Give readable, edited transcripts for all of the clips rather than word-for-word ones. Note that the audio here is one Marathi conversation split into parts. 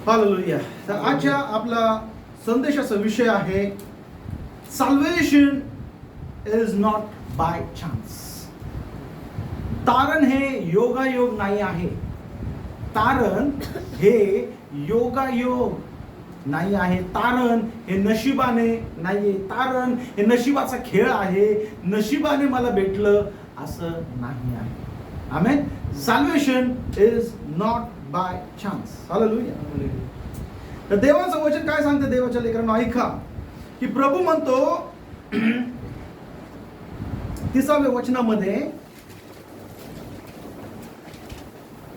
हालेलुया. तर आजच्या आपला संदेशाचा विषय आहे सॅल्वेशन इज नॉट बाय चान्स. तारण हे योगायोग नाही आहे. तारण हे योगायोग नाही आहे. तारण हे नशिबाने नाहीये. तारण हे नशिबाचा खेळ आहे. नशिबाने मला भेटलं असं नाही आहे. Amen. Salvation is not by chance. Hallelujah. तर देवाचं वचन काय सांगते? देवाच्या लेकरांनो ऐका की प्रभू म्हणतो 30व्या वचनामध्ये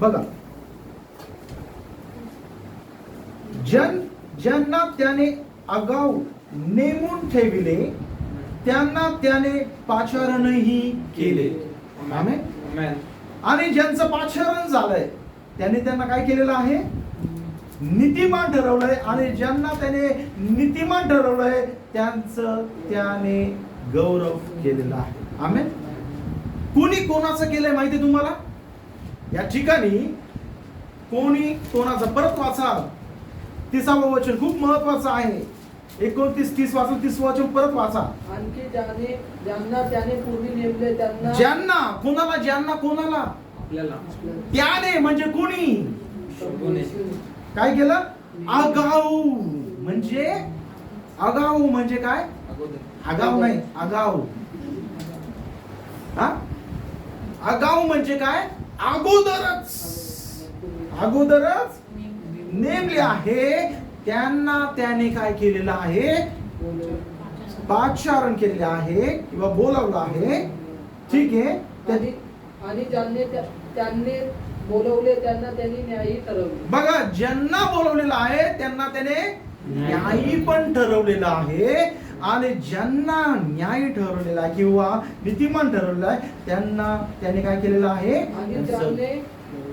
बघा, ज्यांना त्याने आगाऊ नेमून ठेविले त्यांना त्याने पाचारणही केले. आमेन. आणि ज्यांचं पाचारण झालंय त्याने त्यांना काय केलेलं आहे? नीतिमान ठरवलंय. आणि ज्यांना त्याने नीतिमान ठरवलंय त्यांचं त्याने गौरव केलेला आहे. आमेन. कोणी कोणाचं केलंय माहिती तुम्हाला? या ठिकाणी कोणी कोणाचं, परत वाचा 30वं वचन खूप महत्वाचं आहे. 29-30 वाचून 30 वचन परत वाचा. आणखी ज्यांना त्याने पूर्वी नेमले त्यांना, ज्यांना कोणाला, ज्यांना कोणाला, आपल्याला त्याने म्हणजे कोणी काय केलं? आगाऊ म्हणजे, आगाऊ म्हणजे काय? आगाऊ नाही, आगाऊ. आगाऊ म्हणजे काय? अगोदरच, अगोदरच नेमले आहे त्यांना त्याने काय केलेलं आहे? पाचारण केलेले आहे किंवा बोलावलं आहे. ठीक आहे. आणि त्यांनी बोलवले त्यांना त्यांनी न्यायी ठरवले. बघा, ज्यांना बोलवलेलं आहे त्यांना त्याने न्यायी पण ठरवलेलं आहे. आणि ज्यांना न्यायी ठरवलेला आहे किंवा नीतिमान ठरवलेला आहे त्यांना त्याने काय केलेलं आहे? आणि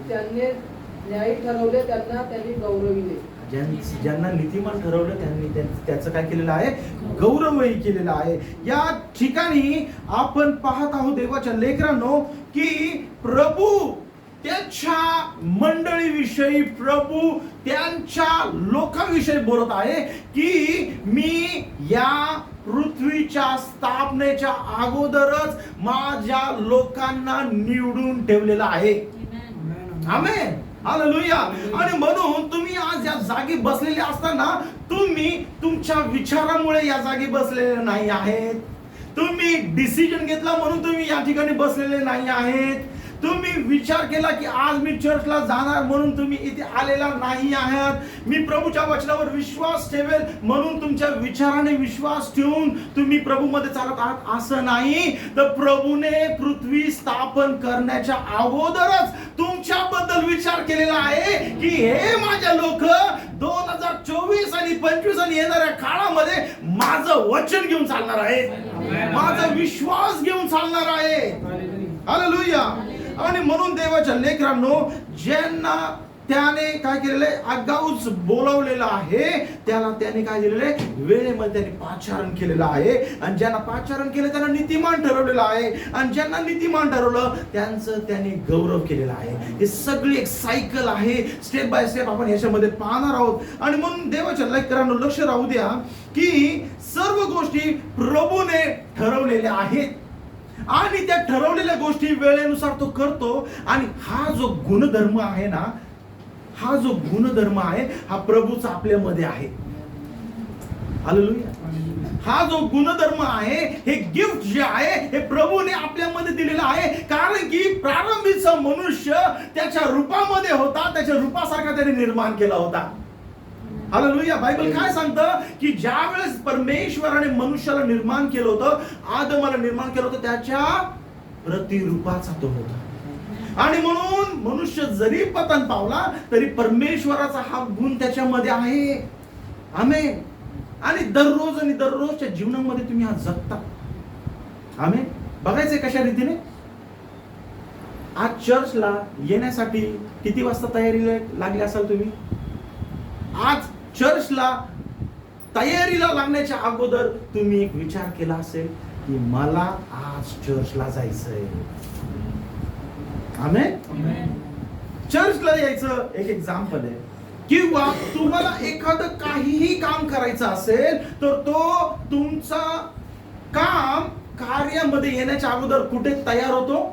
त्यांनी न्यायी ठरवले त्यांना त्यांनी गौरविले. ज्यांना नीतिमान ठरवलं त्यांनी त्याचं काय केलेलं आहे? गौरवही केलेला आहे. या ठिकाणी आपण पाहत आहोत देवाच्या लेकरांनो की प्रभू त्याच्या मंडळीविषयी, प्रभू त्यांच्या लोकांविषयी बोलत आहे की मी या पृथ्वीच्या स्थापनेच्या अगोदरच माझ्या लोकांना निवडून ठेवलेला आहे. आमेन. हालेलुया. आणि म्हणून तुम्ही आज या जागी बसलेले असताना तुम्ही तुमच्या विचारामुळे या जागी बसलेले नाही आहेत. तुम्ही डिसिजन घेतला म्हणून तुम्ही या ठिकाणी बसलेले नाही आहेत. तुम्ही विचार केला की आज मी चर्चला जाणार म्हणून तुम्ही इथे आलेला नाही आहात. मी प्रभूच्या वचनावर विश्वास ठेवेल म्हणून तुमच्या विचाराने विश्वास ठेवून तुम्ही प्रभूमध्ये चालत आहात असं नाही. तर प्रभूने पृथ्वी स्थापन करण्याच्या अगोदरच तुमच्याबद्दल विचार केलेला आहे की हे माझ्या लोक 2024 आणि 25 आणि येणाऱ्या काळामध्ये माझं वचन घेऊन चालणार आहे, माझा विश्वास घेऊन चालणार आहे. हालेलुया. आणि म्हणून देवाच्या लेकरांनो, ज्यांना त्याने काय केलेलं आहे? आगाऊच बोलावलेलं आहे त्याला त्याने काय दिलेलं आहे? वेळेमध्ये त्याने पाचारण केलेलं आहे. आणि ज्यांना पाचारण केलं त्यांना नीतिमान ठरवलेलं आहे. आणि ज्यांना नीतिमान ठरवलं त्यांचं त्याने गौरव केलेला आहे. हे सगळी एक सायकल आहे. स्टेप बाय स्टेप आपण याच्यामध्ये पाहणार आहोत. आणि म्हणून देवाच्या लेकरांनो लक्ष राहू द्या की सर्व गोष्टी प्रभूने ठरवलेल्या आहेत. आणि त्या ठरवलेल्या गोष्टी वेळेनुसार तो करतो. आणि हा जो गुणधर्म आहे ना, हा जो गुणधर्म आहे हा प्रभूचा आपल्यामध्ये आहे. हालेलुया. हा जो गुणधर्म आहे, हे गिफ्ट जे आहे हे प्रभूने आपल्यामध्ये दिलेलं आहे. कारण की प्रारंभीचा मनुष्य त्याच्या रूपामध्ये होता, त्याच्या रूपासारखा त्याने निर्माण केला होता. हालेलुया. बायबल काय सांगतं की ज्या वेळेस परमेश्वराने मनुष्याला निर्माण केलं होतं, आदमाला निर्माण केलं होतं, त्याच्या प्रतिरूपाचा तो होता. आणि म्हणून मनुष्य जरी पतन पावला तरी परमेश्वराचा हा गुण त्याच्यामध्ये आहे. आमेन. आणि दररोज आणि दररोजच्या जीवनामध्ये तुम्ही आज जगता. आमेन. बघायचंय कशा रीतीने आज चर्चला येण्यासाठी किती वाजता तयारी लागली असाल तुम्ही? आज चर्चला तयारीला लागण्याच्या अगोदर तुम्ही एक विचार केला असेल की मला आज चर्चला जायचंय. आमेन. चर्चला यायचं एक एक्झाम्पल आहे. किंवा तुम्हाला एखादं काहीही काम करायचं असेल तर तो तुमचा काम कार्यामध्ये येण्याच्या अगोदर कुठे तयार होतो,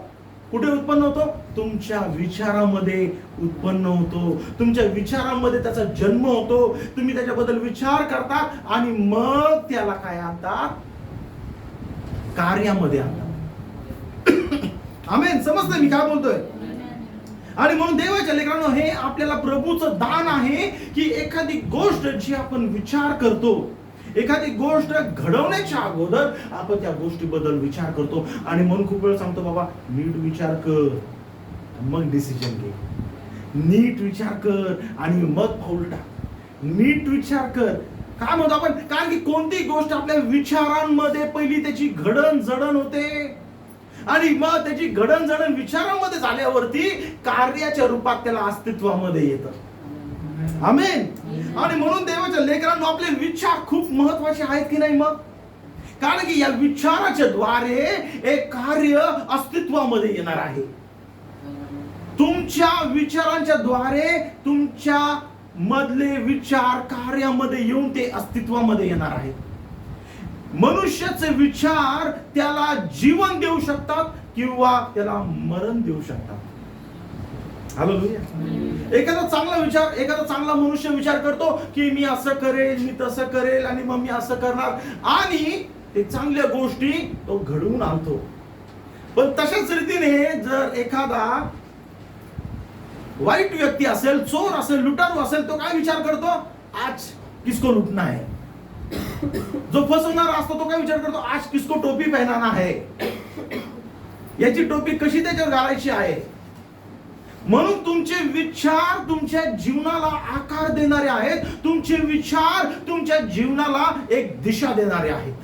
कुठे उत्पन्न होतो? तुमच्या विचारामध्ये उत्पन्न होतो. तुमच्या विचारामध्ये त्याचा जन्म होतो. तुम्ही त्याच्याबद्दल विचार करता आणि मग त्याला काय आणतात? कार्यामध्ये आणतात. आमेन. समजतं मी काय बोलतोय? आणि म्हणून देवाच्या लेकरांनो, हे आपल्याला प्रभूचं दान आहे की एखादी गोष्ट जी आपण विचार करतो, एखादी गोष्ट घडवण्याच्या अगोदर आपण त्या गोष्टीबद्दल विचार करतो. आणि म्हणून खूप वेळ सांगतो, बाबा नीट विचार कर मग डिसिजन घे, नीट विचार कर आणि मग पाऊल टाक, नीट विचार कर. काय म्हणतो आपण? कारण की कोणती गोष्ट आपल्या विचारांमध्ये पहिली त्याची घडण जडण होते आणि मग त्याची घडण जडण विचारांमध्ये झाल्यावरती कार्याच्या रूपात त्याला अस्तित्वामध्ये येतं. आमेन. आणि म्हणून देवाच्या लेकरांनो, आपले विचार खूप महत्वाचे आहेत की नाही? मग कारण की या विचाराच्या द्वारे एक कार्य अस्तित्वामध्ये येणार आहे. तुमच्या विचारांच्या द्वारे तुमच्या मधले विचार कार्यामध्ये येऊन ते अस्तित्वामध्ये येणार आहेत. मनुष्याचे विचार त्याला जीवन देऊ शकतात किंवा त्याला मरण देऊ शकतात. हालेलुया. एखादा चांगला विचार, एखादा चांगला मनुष्य विचार करतो की मी असं करेल, मी तसं करेल आणि मग मी असं करणार, आणि ते चांगल्या गोष्टी तो घडवून आणतो. पण तशाच रीतीने जर एखादा वाईट व्यक्ती असेल, चोर असेल, लुटारू असेल, तो काय विचार करतो? आज किसको लुटना है. जो फसवणारा असतो तो काय विचार करतो? आज किसको टोपी पहनाना है, याची टोपी कशी त्याच्यावर घालायची आहे. म्हणून तुमचे विचार तुमच्या जीवनाला आकार देणारे आहेत. तुमचे विचार तुमच्या जीवनाला एक दिशा देणारे आहेत.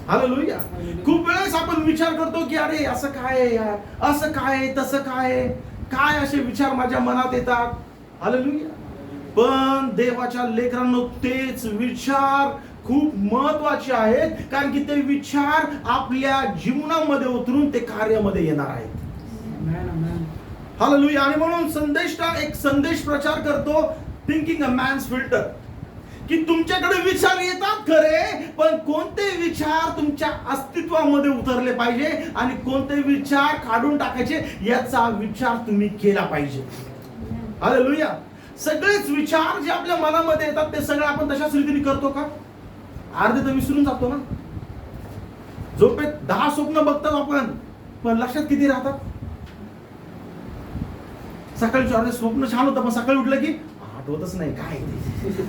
हालेलुया. खूप वेळेस आपण विचार करतो की अरे असं काय आहे यार, असं काय आहे, तसं काय आहे, काय असे विचार माझ्या मनात येतात. हालेलुया. पण देवाच्या लेकरांनो, तेच विचार खूप महत्वाचे आहेत, कारण की ते विचार आपल्या जीवनामध्ये उतरून ते कार्यामध्ये येणार आहेत. हालेलुया. आणि म्हणून संदेष्टा एक संदेश प्रचार करतो, थिंकिंग अ मॅन्स फिल्टर, की तुमच्याकडे विचार येतात खरे, पण कोणते विचार तुमच्या अस्तित्वामध्ये उतरले पाहिजे आणि कोणते विचार काढून टाकायचे याचा विचार तुम्ही केला पाहिजे. हालेलुया. सगळेच विचार जे आपल्या मनामध्ये येतात ते सगळे आपण तशाच रीतीने करतो का? अर्धे तर विसरून जातो ना. झोपेत 10 स्वप्न बघतात आपण, पण लक्षात किती राहतात? सकाळी अर्धे स्वप्न छान होतं, पण सकाळी उठलं की आठवतच नाही काय ते.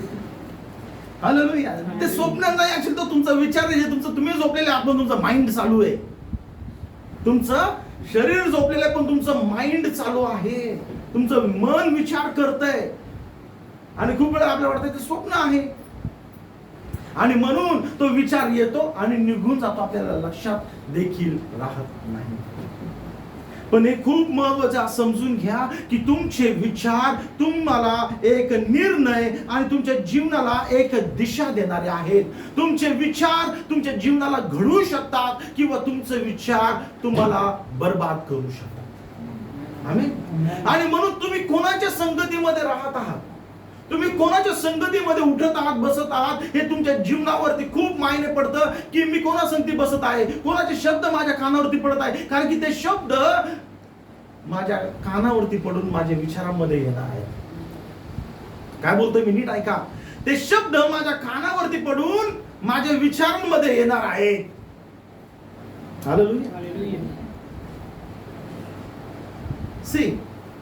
हालेलुया. ते स्वप्न नाही, ऍक्च्युअली तो तुमचा विचार आहे, जे तुमचं तुम्ही झोपलेले आहात, पण तुमचं माइंड चालू आहे. तुमचं शरीर झोपलेलं आहे पण तुमचं माइंड चालू आहे. तुमचं मन विचार करतंय आणि खूप वेळा आपल्याला वाटतं ते स्वप्न आहे, आणि म्हणून तो विचार येतो आणि निघून जातो, आपल्याला लक्षात देखील राहत नाही. पण हे खूप महत्वाचं समजून घ्या की तुमचे विचार तुम्हाला एक निर्णय आणि तुमच्या जीवनाला एक दिशा देणारे आहेत. तुमचे विचार तुमच्या जीवनाला घडवू शकतात किंवा तुमचे विचार तुम्हाला बर्बाद करू शकतात. आमेन. आणि म्हणून तुम्ही कोणाच्या संगतीमध्ये राहत आहात, तुम्ही कोणाच्या संगतीमध्ये उठत आहात, बसत आहात, हे तुमच्या जीवनावरती खूप मायने पडतं. की मी कोणा संगती बसत आहे, कोणाचे शब्द माझ्या कानावरती पडत आहे, कारण की ते शब्द माझ्या कानावरती पडून माझ्या विचारांमध्ये येणार आहे. काय बोलतोय मी? नीट ऐका. ते शब्द माझ्या कानावरती पडून माझ्या विचारांमध्ये येणार आहेत. हालेलुया. सी,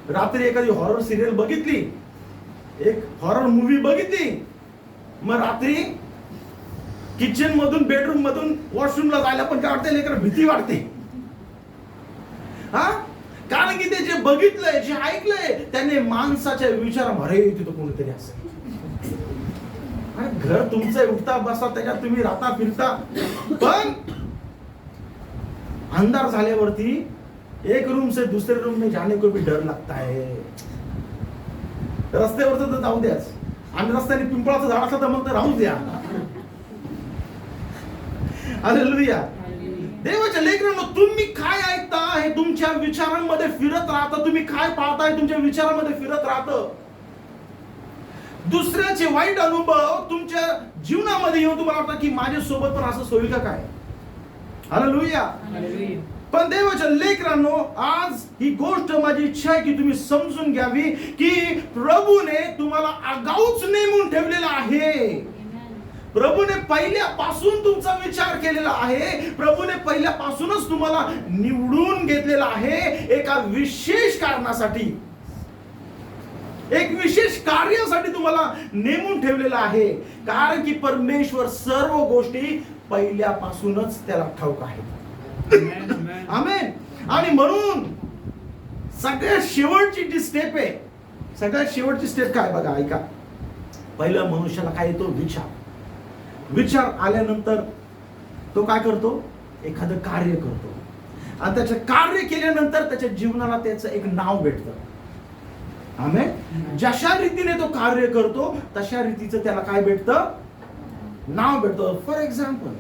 रात्री एखादी हॉरर सिरियल बघितली, एक हॉरर मूवी बघितली, मग रात्री किचन मधून, बेडरूम मधून वॉशरूमला जायला पण काय वाटते? लेकर भीती वाटते. हा, कारण की ते जे बघितलंय, जे ऐकलंय, त्याने माणसाच्या विचार, अरे तिथं कोणीतरी असेल. घर तुमचं उठता बसता, त्याच्यात तुम्ही राहता फिरता, पण अंधार झाल्यावरती एक रूम से दूसरे रूम में जाने को भी डर लगता है. रस्त्यावरच तर जाऊ द्याच, आणि रस्त्याने पिंपळाचं झाड असलं तर मग तर राहू द्या. हालेलुया. देवाच्या लेकरांनो, तुम्ही काय ऐकता हे तुमच्या विचारांमध्ये फिरत राहतं. तुम्ही काय पाहताय तुमच्या विचारांमध्ये फिरत राहतं. दुसऱ्याचे वाईट अनुभव तुमच्या जीवनामध्ये येऊन तुम्हाला वाटतं की माझ्या सोबत पण असंच होईल का काय? हालेलुया. पण देवाच्या लेकरांनो, आज ही गोष्ट माझी इच्छा आहे की तुम्ही समजून घ्यावी की प्रभूने तुम्हाला आगाऊच नेमून ठेवलेला आहे. प्रभूने पहिल्यापासून तुमचा विचार केलेला आहे. प्रभूने पहिल्यापासूनच तुम्हाला निवडून घेतलेला आहे एका विशेष कारणासाठी, एक विशेष कार्यासाठी तुम्हाला नेमून ठेवलेला आहे. कारण की परमेश्वर सर्व गोष्टी पहिल्यापासूनच त्याला ठाऊक आहे. आमेन. आणि म्हणून सगळ्यात शेवटची जी स्टेप आहे, सगळ्यात शेवटची स्टेप काय बघा, ऐका. पहिलं मनुष्याला काय येतो? विचार आल्यानंतर तो काय करतो? एखादं कार्य करतो. आणि त्याचे कार्य केल्यानंतर त्याच्या जीवनाला त्याचं एक नाव भेटतं. आमेन. जशा रीतीने तो कार्य करतो तशा रीतीचं त्याला काय भेटतं? नाव भेटतं. फॉर एक्झाम्पल,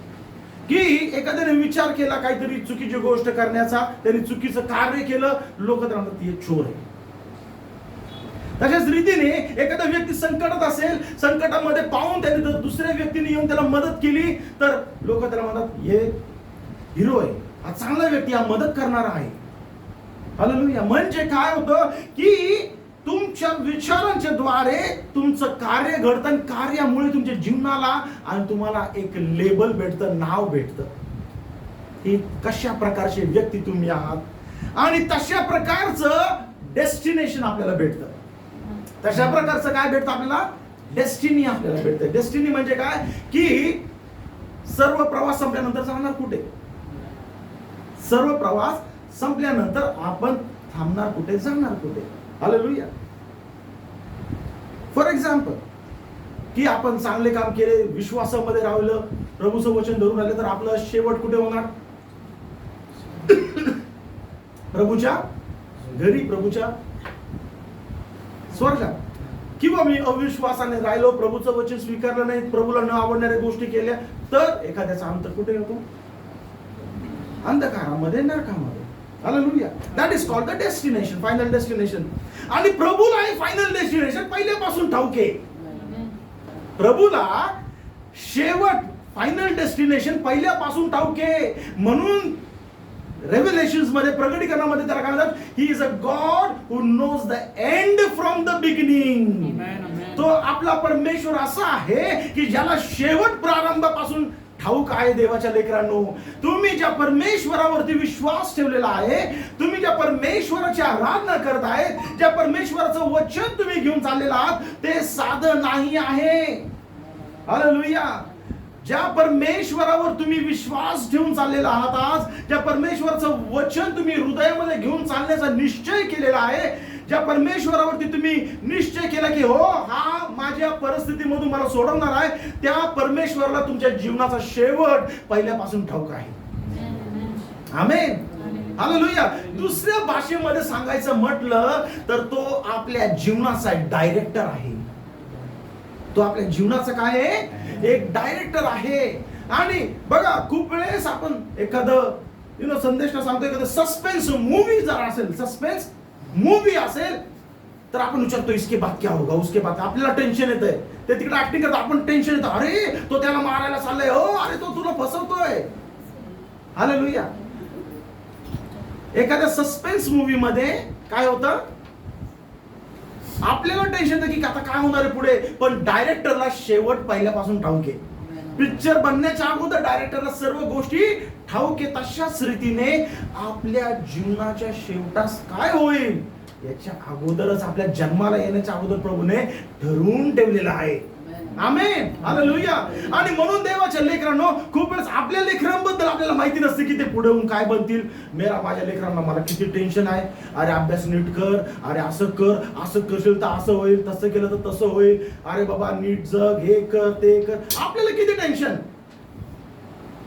की एखाद्याने विचार केला काहीतरी चुकीची गोष्ट करण्याचा, त्यांनी चुकीचं कार्य केलं, लोक त्याला म्हणतात हे चोर आहे. तशाच रीतीने एखादा व्यक्ती संकटात असेल, संकटामध्ये पाहून त्याने जर दुसऱ्या व्यक्तीने येऊन त्याला मदत केली तर लोक त्याला म्हणतात हे हिरो आहे, हा चांगला व्यक्ती, हा मदत करणारा आहे. हालेलुया. म्हणजे काय होतं की तुमच्या विचारांच्या द्वारे तुमचं कार्य घडतं आणि कार्यामुळे तुमच्या जीवनाला आणि तुम्हाला एक लेबल भेटतं, नाव भेटतं की कशा प्रकारचे व्यक्ती तुम्ही आहात आणि तशा प्रकारचं डेस्टिनेशन आपल्याला भेटतं. तशा प्रकारचं काय भेटतं आपल्याला? डेस्टिनी आपल्याला भेटतं. डेस्टिनी म्हणजे काय की सर्व प्रवास संपल्यानंतर जाणार कुठे? सर्व प्रवास संपल्यानंतर आपण थांबणार कुठे, जाणार कुठे? हालेलुया. फॉर एक्झाम्पल, की आपण चांगले काम केले, विश्वासामध्ये राहिलं, प्रभूचं वचन धरून राहिलं, तर आपलं शेवट कुठे होणार? प्रभूच्या घरी, प्रभूच्या स्वर्गात. किंवा मी अविश्वासाने राहिलो, प्रभूचं वचन स्वीकारलं नाही, प्रभूला न आवडणाऱ्या गोष्टी केल्या, तर एखाद्याचा अंत कुठे होतो? अंधकारामध्ये, नरकामध्ये. Hallelujah. That is called the destination, final destination. आणि प्रभूला हे फायनल डेस्टिनेशन पहिल्यापासून ठाऊक आहे. प्रभूला शेवट, फायनल डेस्टिनेशन पहिल्यापासून ठाऊक आहे. म्हणून रेव्हेलेशन्स मध्ये, प्रकटीकरणामध्ये त्याला काय म्हणतात? He is a God who knows the end from the beginning. तो आपला परमेश्वर असा आहे की ज्याला शेवट प्रारंभापासून ठाऊक आहे. देवाच्या लेकरांनो, तुम्ही ज्या परमेश्वरावरती विश्वास ठेवलेला आहे, तुम्ही ज्या परमेश्वराची आराधना करत आहे, ज्या परमेश्वराचं वचन तुम्ही घेऊन चाललेला आहात, ते साधं नाही आहे. हालेलुया. ज्या परमेश्वरावर तुम्ही विश्वास ठेवून चाललेला आहात, आज ज्या परमेश्वराचं वचन तुम्ही हृदयामध्ये घेऊन चालण्याचा निश्चय केलेला आहे, ज्या परमेश्वरावरती तुम्ही निश्चय केला की हो, हा माझ्या परिस्थितीमधून मला सोडवणार आहे, त्या परमेश्वराला तुमच्या जीवनाचा शेवट पहिल्यापासून ठाऊक आहे. आमेन. हालेलुया. दुसऱ्या भाषेमध्ये सांगायचं म्हटलं तर तो आपल्या जीवनाचा एक डायरेक्टर आहे. तो आपल्या जीवनाचा काय आहे? एक डायरेक्टर आहे. आणि बघा, खूप वेळेस आपण एखादं संदेश सांगतो, एखादं सस्पेन्स मूवी जर असेल, सस्पेन्स मूवी असेल, तर आपण विचारतो इसके बाद क्या होगा, उसके बाद. आपल्याला टेन्शन येतंय, ते तिकडे ऍक्टिंग करतो, आपण टेन्शन येतं, अरे तो त्याला मारायला चाललाय, हो अरे तो तुला फसवतोय. हालेलुया. एखाद्या सस्पेन्स मूवी मध्ये काय होतं? आपल्याला टेन्शन येतं की आता काय होणार आहे पुढे, पण डायरेक्टरला शेवट पहिल्यापासून ठाऊक आहे. पिक्चर बनण्याच्या अगोदर डायरेक्टरला सर्व गोष्टी ठाऊक आहे. तशाच रीतीने आपल्या जीवनाच्या शेवटास काय होईल याच्या अगोदरच, आपल्या जन्माला येण्याच्या अगोदर प्रभूने ठरवून ठेवलेलं आहे. आमेन. हालेलुया. आणि म्हणून देवाच्या लेकरांनो, खूप वेळेस आपल्या लेकरांबद्दल आपल्याला माहिती नसते की ते पुढे होऊन काय बनतील. माझ्या लेकरांना मला किती टेन्शन आहे, अरे अभ्यास नीट कर, अरे असं कर, असं करशील तर असं होईल, तसं केलं तर तसं होईल, अरे बाबा नीट जग, हे कर ते कर. आपल्याला किती टेन्शन.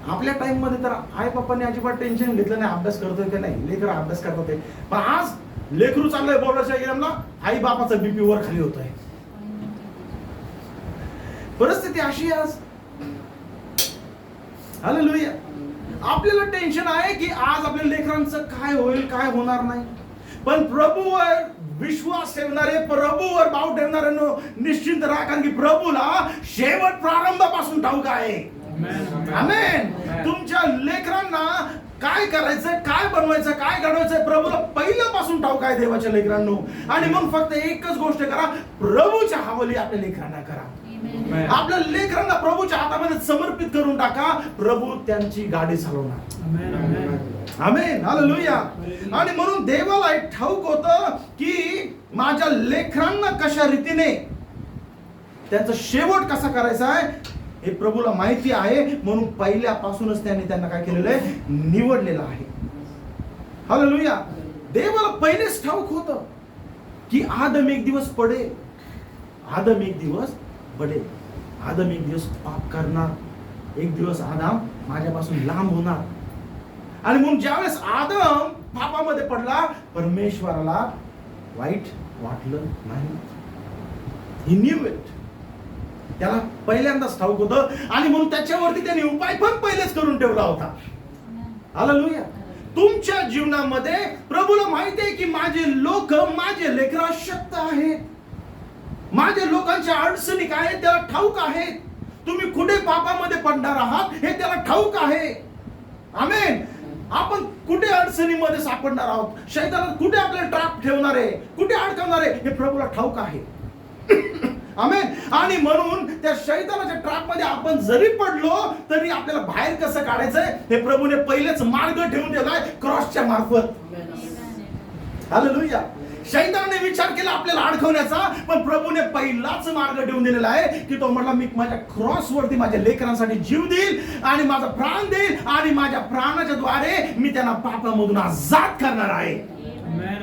आपल्या टाइम मध्ये तर आई बापाने अजिबात टेन्शन घेतलं नाही, अभ्यास करतोय की नाही, लेकर अभ्यास करतात. पण आज लेकरू चाललंय बोर्डाच्या एक्झामला, आई बापाचा बीपी वर खाली होतोय. परिस्थिती अशी आज. हालेलुया. आपल्याला टेन्शन आहे की आज आपल्या लेकरांचं काय होईल, काय होणार नाही. पण प्रभूवर विश्वास ठेवणारे, प्रभूवर भाव ठेवणाऱ्यांनो निश्चिंत राहा, कारण की प्रभूला शेवट प्रारंभापासून ठाऊक आहे. आमेन. तुमच्या लेकरांना काय करायचं, काय बनवायचं, काय घडवायचं प्रभूला पहिल्यापासून ठाऊक आहे देवाच्या लेकरांनो. आणि मग फक्त एकच गोष्ट करा, प्रभूच्या हवाली आपल्या लेकरांना करा. आपल्या लेकरांना प्रभूच्या हातामध्ये समर्पित करून टाका, प्रभू त्यांची गाडी चालवणार. आमेन. हालेलुया. आणि म्हणून देवाला एक ठाऊक होतं की माझ्या लेकरांना कशा रीतीने त्यांचा शेवट कसा करायचा आहे हे प्रभूला माहिती आहे. म्हणून पहिल्यापासूनच त्यांना काय केलेलं आहे, निवडलेलं आहे. हालेलुया. देवाला पहिलेच ठाऊक होतं की आदम एक दिवस पडेल, आदम एक दिवस पडेल, आदम एक दिवस पाप करणार, एक दिवस आदम माझ्यापासून लांब होणार. आणि म्हणून ज्यावेळेस आदम पापामध्ये पडला, परमेश्वराला वाईट वाटलं नाही. ही न्यू इट. त्याला पहिल्यांदाच ठाऊक होतं आणि म्हणून त्याच्यावरती त्याने उपाय पण पहिलेच करून ठेवला होता. हालेलुया. तुमच्या जीवनामध्ये प्रभूला माहिती आहे की माझे लोक, माझे लेकरं अशक्त आहेत, माझ्या लोकांच्या अडचणी काय आहेत त्याला ठाऊक आहेत. तुम्ही कुठे पापामध्ये पडणार आहात हे त्याला ठाऊक आहे. आमेन. आपण कुठे अडचणीमध्ये सापडणार आहोत, शैतानात कुठे आपल्याला ट्रॅप ठेवणार आहे, कुठे अडकवणार आहे हे प्रभूला ठाऊक आहे. आमेन. आणि म्हणून त्या शैतानाच्या ट्रॅप मध्ये आपण जरी पडलो तरी आपल्याला बाहेर कसं काढायचंय हे प्रभूने पहिलेच मार्ग ठेवून दिलाय क्रॉसच्या मार्फत. हालेलुया. शैतानाने विचार केला आपल्याला अडकवण्याचा, पण प्रभूने पहिलाच मार्ग ठेवून दिलेला आहे की तो म्हटला मी माझ्या क्रॉस वरती माझ्या लेकरांसाठी जीव देईल आणि माझा प्राण देईल आणि माझ्या प्राणाच्या द्वारे मी त्यांना पापामधून आजाद करणार आहे.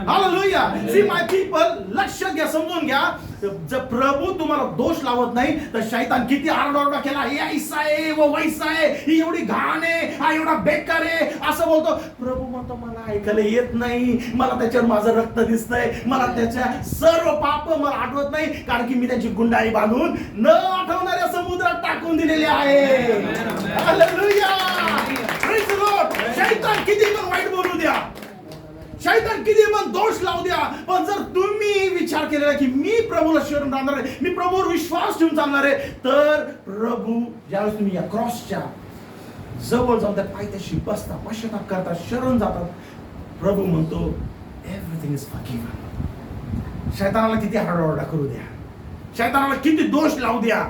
हालेलुया. सी माय पीपल, लक्षात घ्या, समजून घ्या, जर प्रभू तुम्हाला दोष लावत नाही तर शैतान किती आरडाओरडा केला, हे ऐसा आहे व वैसा आहे, ही एवढी घाण आहे, हा एवढा बेकार आहे असं बोलतो. प्रभू म्हणतो मला ऐकायला येत नाही, मला त्याच्यावर माझं रक्त दिसतंय, मला त्याच्या सर्व पाप मला आठवत नाही, कारण की मी त्याची गुंडाळी बांधून न आठवणाऱ्या समुद्रात टाकून दिलेले आहे. हालेलुया. Praise the Lord. शैतान किती पण वाईट बोलू द्या, शैतान किती पण दोष लावू द्या, पण जर तुम्ही विचार केलेला की मी प्रभूला शरण राहणार आहे, मी प्रभूवर विश्वास ठेवून चालणार आहे, तर प्रभू ज्यावेळेस तुम्ही या क्रॉसच्या जवळ जाऊन त्या पायथ्याशी बसता, पश्चाताप करता, शरण जातात, प्रभू म्हणतो एव्हरीथिंग इज फॉरगिव्हन. शैतानाला किती आरडाओरडा करू द्या, शैतानाला किती दोष लावू द्या,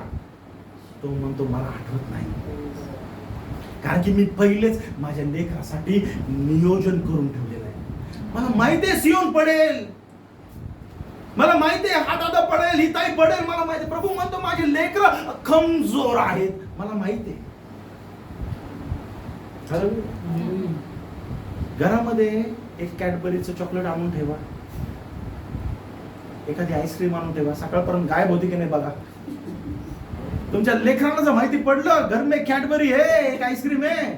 तो म्हणतो मला आठवत नाही, कारण की मी पहिलेच माझ्या लेकरासाठी नियोजन करून ठेवलेलं आहे. मला माहिती आहे सियोन पडेल, मला माहिती आहे हा दादा पडेल, ही ताई पडेल, मला माहिती आहे. प्रभू म्हणतो माझे लेकरं कमजोर आहेत, मला माहिती आहे. घरामध्ये एक कॅडबरीचं चॉकलेट आणून ठेवा, एखादी आईस्क्रीम आणून ठेवा, सकाळपर्यंत गायब होती की नाही बघा. तुमच्या लेकरांना जर माहिती पडलं घर में कॅडबरी आहे, एक आईस्क्रीम आहे,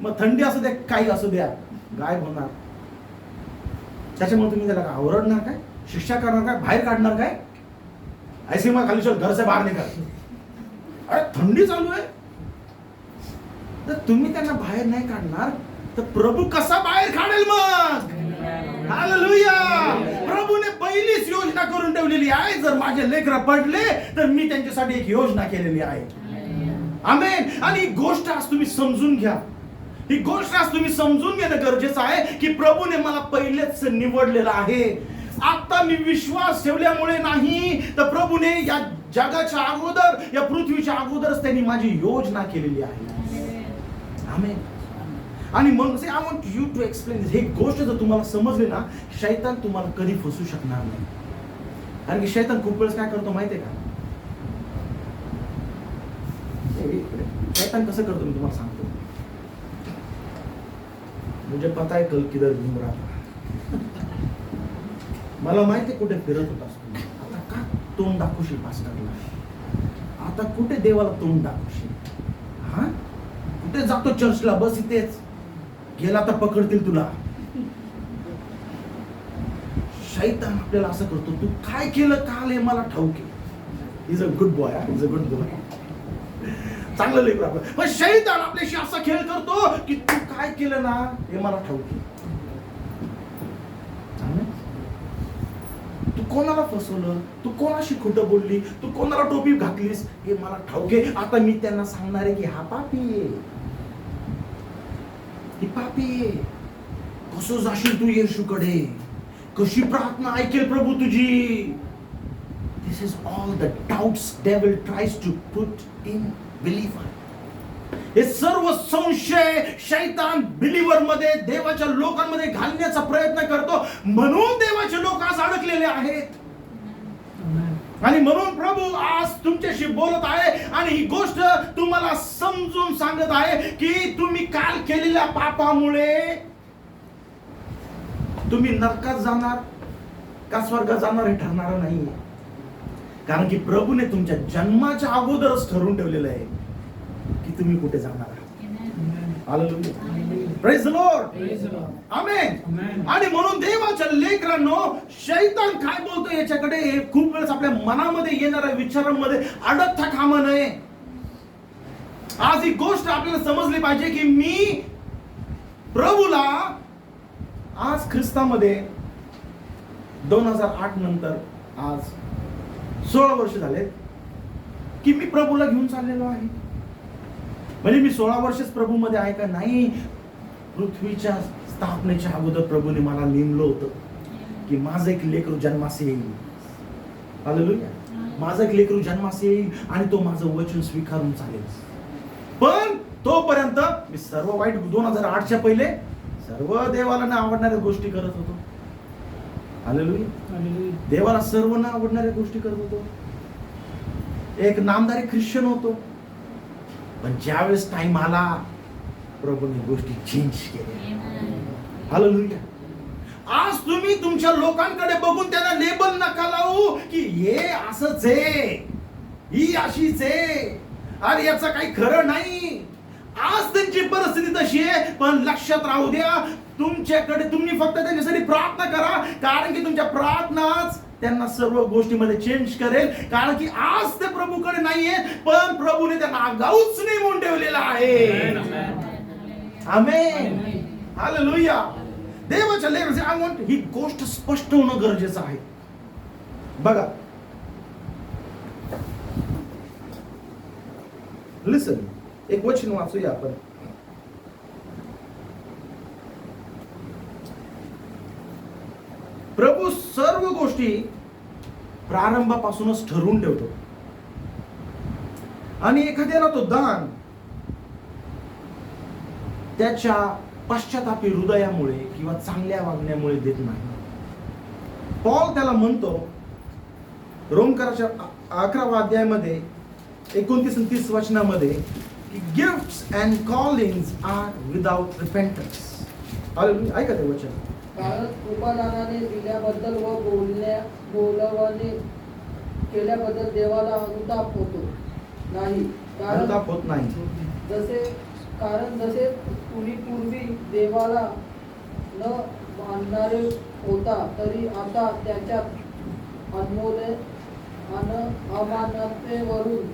मग थंडी असू द्या काही असू द्या गायब होणार. त्याच्यामुळे तुम्ही त्याला ओरडणार काय, शिक्षा करणार काय, बाहेर काढणार काय, आईस्क्रीम खाली चल घर से बाहेर निघा, अरे थंडी चालू आहे. तर तुम्ही त्यांना बाहेर नाही काढणार तर प्रभू कसा बाहेर काढेल मग. हालेलुया. प्रभूने पहिलीच योजना करून ठेवलेली आहे, जर माझे लेकरं पडले तर मी त्यांच्यासाठी एक योजना केलेली आहे. आमेन. आणि ही गोष्ट आज तुम्ही समजून घ्या, ही गोष्ट आज तुम्ही समजून घेणं गरजेचं आहे की प्रभूने मला पहिलेच निवडलेलं आहे. आता मी विश्वास ठेवल्यामुळे नाही, तर प्रभूने या जगाच्या अगोदर, या पृथ्वीच्या अगोदरच त्यांनी माझी योजना केलेली आहे. आमेन. आणि मग I want you to explain this. ही गोष्ट जर तुम्हाला समजली ना, शैतान तुम्हाला कधी फसू शकणार नाही. कारण की शैतान खूप वेळेस काय करतो माहितीये का, शैतान कसं करतो मी तुम्हाला सांगतो. मुझे पता है कल किधर घूम रहा था, मला माहिती कुठे फिरत होतास तू, आता का तोंड दाखवशील पास्टरला, आता कुठे देवाला तोंड दाखवशील, हा कुठे जातो चर्चला, बस इथेच, गेला तर पकडतील तुला. शैतान आपल्याला असं करतो, तू काय केलं काल हे मला ठाऊक आहे. Is a good boy, is a good boy, चांगलं लेकर आपलं. पण शैतान आपल्याशी असा खेळ करतो की तू काय केलं ना हे मला ठाऊक आहे, तू कोणाला फसवलं, तू कोणाशी खोटं बोलली, तू कोणाला टोपी घातलीस हे मला ठाऊक आहे. आता मी त्यांना सांगणार आहे की हा पापी आहे, ही पापी आहे. कसं जाशील तू येशूकडे, कशी प्रार्थना ऐकेल प्रभू तुझी. This is all the doubts devil tries to put in believer. हे सर्व संशय शैतान बिलीव्हर मध्ये, देवाच्या लोकांमध्ये घालण्याचा प्रयत्न करतो. म्हणून देवाचे लोक आज अडकलेले आहेत. आणि म्हणून प्रभू आज तुमच्याशी बोलत आहे आणि ही गोष्ट तुम्हाला समजून सांगत आहे की तुम्ही काल केलेल्या पापामुळे तुम्ही नरकात जाणार का स्वर्गात जाणार हे ठरणार नाही. कारण की प्रभूने तुमच्या जन्माच्या अगोदरच ठरवून ठेवलेलं आहे की तुम्ही कुठे जाणार आहात. Hallelujah. Praise the lord. Amen. आणि म्हणून देवाच्या लेकरांनो, शैतान काय बोलतो याच्याकडे खूप वेळेस आपल्या मनामध्ये येणाऱ्या विचारांमध्ये अडकता कामा नये. आज ही गोष्ट आपल्याला समजली पाहिजे की मी प्रभूला आज ख्रिस्तामध्ये 2008 नंतर आज 16 वर्ष झाले की मी प्रभूला घेऊन चाललेलो आहे. म्हणजे मी 16 वर्षच प्रभूमध्ये आहे का? नाही. पृथ्वीच्या स्थापनेच्या अगोदर प्रभूने मला नेमलं होतं की माझं एक लेकरू जन्मास येईल. हालेलुया. माझं एक लेकरू जन्मास येईल आणि तो माझं वचन स्वीकारून चालेल. पण तोपर्यंत मी सर्व वाईट 2008च्या पहिले सर्व देवाला न आवडणाऱ्या गोष्टी करत होतो. हालेलुया. देवाला सर्व न आवडणाऱ्या गोष्टी करत होतो. एक नामधारी ख्रिश्चन होतो. पण ज्यावेळेस टाइम आला प्रभूने गोष्टी चेंज केल्या. हालेलुया. आज तुम्ही तुमच्या लोकांकडे बघून त्यांना लेबल नका लावू की हे असंच आहे, ही अशीच आहे, अरे याचं काही खरं नाही. आज त्यांची परिस्थिती तशी आहे, पण लक्षात राहू द्या तुमच्याकडे तुम्ही फक्त त्यांच्यासाठी प्रार्थना करा. कारण की तुमच्या प्रार्थनाच त्यांना सर्व गोष्टीमध्ये चेंज करेल. कारण की आज ते प्रभूकडे नाहीये, पण प्रभूने त्यांना आगाऊच नेमून ठेवलेला आहे. आमेन. हालेलुया. देवाच्या लेकरांचे आय वॉन्ट ही गोष्ट स्पष्ट होणं गरजेचं आहे. बघा, लिसन, एक वचन वाचूया आपण. प्रभू सर्व गोष्टी प्रारंभापासूनच ठरवून ठेवतो आणि एखाद्याला तो दान त्याच्या पश्चातापी हृदयामुळे किंवा चांगल्या वागण्यामुळे देत नाही. पॉल त्याला म्हणतो रोमकराच्या 11व्या अध्यायामध्ये 29 आणि 30 वचनामध्ये की gifts and callings are without repentance. ऐका ते वचन. कारण कृपादानाने दिल्याबद्दल व बोलवणे केल्याबद्दल देवाला अनुताप होतो नाही. अनुताप होत नाही. जसे तुम्ही पूर्वी देवाला न मानणारे होता, तरी आता त्याच्यात अमानतेवरून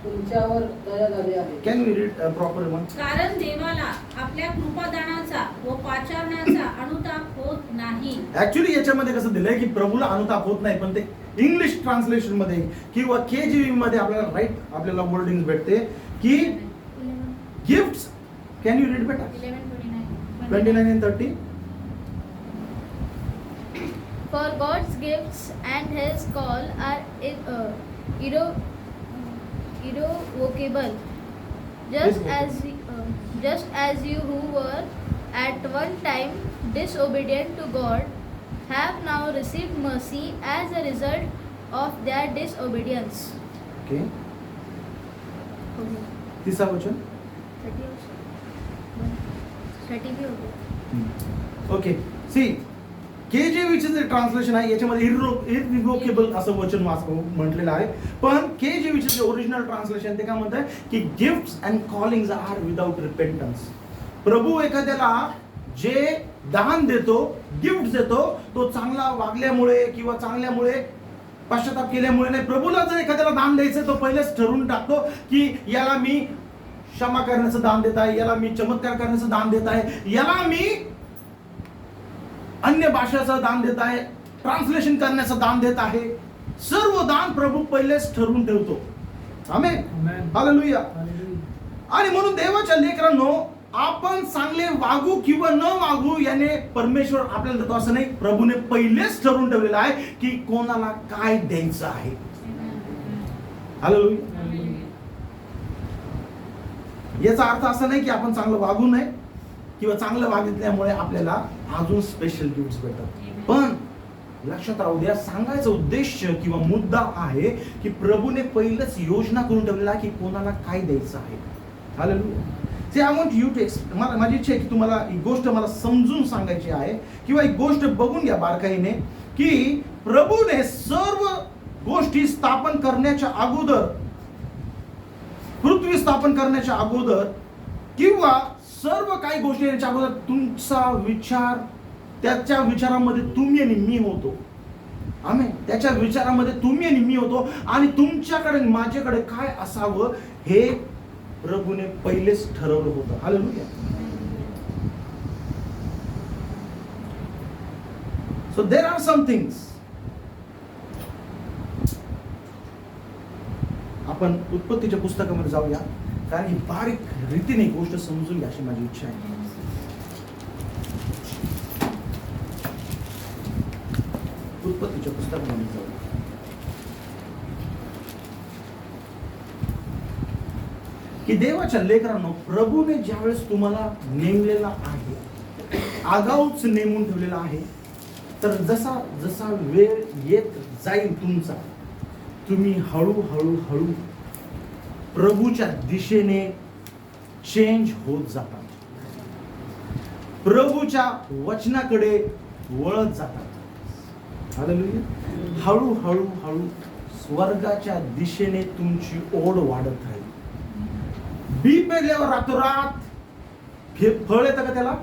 तुमच्यावर दया झाली आहे. Can we read proper one? कारण देवाला आपल्या कृपादानाचा व पाचारण्याचा अनुताप होत नाही. ऍक्च्युली याच्यामध्ये कसं दिलंय की प्रभूला अनुताप होत नाही, पण ते इंग्लिश ट्रान्सलेशन मध्ये किंवा KJV मध्ये आपल्याला वर्डिंग भेटते की गिफ्ट्स. कॅन यू रीड बेटा? 29 and 30. For God's gifts and His call are irrevocable, just as you who were at one time disobedient to God have now received mercy as a result of their disobedience. Okay. तिसरा वचन. 30 भी हो गया. ओके. सी KJV चे जे ट्रान्सलेशन आहे याच्यामध्ये इररिव्होकेबल असं वचन म्हटलेलं आहे. पण KJV चे जे ओरिजिनल ट्रान्सलेशन ते काय म्हणतात की gifts and callings are without repentance. प्रभू एखाद्याला जे दान देतो, गिफ्ट देतो, तो चांगला वागल्यामुळे किंवा चांगल्यामुळे पश्चाताप केल्यामुळे नाही. प्रभूला जर एखाद्याला दान द्यायचं तो पहिलेच ठरवून टाकतो की याला मी क्षमा करण्याचं दान देत आहे, याला मी चमत्कार करण्याचं दान देत आहे, याला मी अन्य भाषेचं दान देत आहे, ट्रान्सलेशन करण्याचं दान देत आहे. सर्व दान प्रभू पहिलेच ठरवून ठेवतो. आमेन. हालेलुया. आणि म्हणून देवाच्या लेकरांनो, आपण चांगले वागू किंवा न वागू याने परमेश्वर आपल्याला देतो असं नाही. प्रभूने पहिलेच ठरवून ठेवलेलं आहे की कोणाला काय द्यायचं आहे. हालेलुया. याचा अर्थ असा नाही की आपण चांगलं वागू नये किंवा चांगलं वागितल्यामुळे आपल्याला अजून स्पेशल गिफ्ट्स भेटतात. पण लक्षात राहू द्या, सांगायचा उद्देश किंवा मुद्दा आहे की प्रभूने पहिलंच योजना करून ठेवलेला आहे की कोणाला काय द्यायचं आहे. Hallelujah. See, I want you to explain. माझी इच्छा आहे की तुम्हाला एक गोष्ट मला समजून सांगायची आहे किंवा एक गोष्ट बघून घ्या बारकाईने की प्रभूने सर्व गोष्टी स्थापन करण्याच्या अगोदर, पृथ्वी स्थापन करण्याच्या अगोदर किंवा सर्व काही गोष्टी येण्याच्या अगोदर तुमचा विचार, त्याच्या विचारामध्ये तुम्ही आणि मी होतो. आमेन. त्याच्या विचारामध्ये तुम्ही आणि मी होतो आणि तुमच्याकडे माझ्याकडे काय असावं हे प्रभूने पहिलेच ठरवलं होतं. Hallelujah. So there are some things. आपण उत्पत्तीच्या पुस्तकामध्ये जाऊया, कारण ही बारीक रीतीने गोष्ट समजून घ्या अशी माझी इच्छा आहे. उत्पत्तीच्या पुस्तकामध्ये जाऊया. की देवाच्या लेकरांनो, प्रभूने ज्यावेळेस तुम्हाला नेमलेला आहे, आगाऊच नेमून ठेवलेला आहे, तर जसा जसा वेळ येत जाईल तुमचा, तुम्ही हळूहळू हळू प्रभूच्या दिशेने चेंज होत जातात, प्रभूच्या वचनाकडे वळत जातात. हालेलुया. हळूहळू हळू स्वर्गाच्या दिशेने तुमची ओढ वाढत राहील. बी पेरल्यावर रातोरात फळ येतं का त्याला?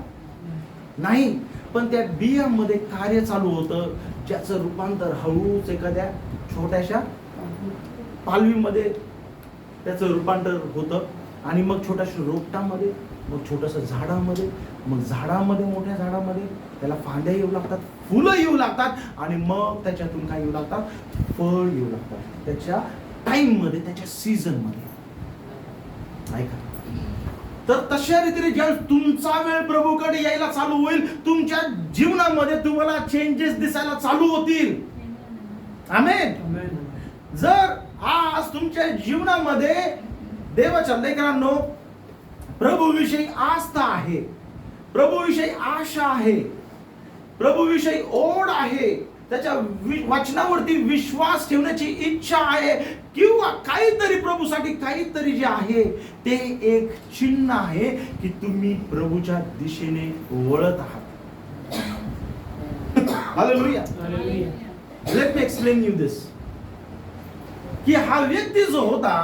नाही. पण त्या बियामध्ये कार्य चालू होतं, ज्याचं रूपांतर हळूच एखाद्या छोट्याशा पालवीमध्ये त्याचं रूपांतर होतं आणि मग छोट्याशा रोपटामध्ये, मग छोटंसं झाडामध्ये, मग झाडामध्ये मोठ्या झाडामध्ये त्याला फांद्या येऊ लागतात, फुलं येऊ लागतात आणि मग त्याच्यातून काय येऊ लागतात? फळ येऊ लागतात त्याच्या टाइम मध्ये, त्याच्या सीझन मध्ये. ऐका, तर तशा रीतीने ज्यावेळेस तुमचा वेळ प्रभूकडे यायला चालू होईल, तुमच्या जीवनामध्ये तुम्हाला चेंजेस दिसायला चालू होतील. आमेन. जर आज तुमच्या जीवनामध्ये देवाच्या लेकरांनो प्रभूविषयी आस्था आहे, प्रभूविषयी आशा आहे, प्रभूविषयी ओढ आहे, त्याच्या वचनावरती विश्वास ठेवण्याची इच्छा आहे, किंवा काहीतरी प्रभूसाठी काहीतरी जे आहे ते एक चिन्ह आहे की तुम्ही प्रभूच्या दिशेने वळत आहात. Hallelujah. Let me explain you this. की हा व्यक्ती जो होता,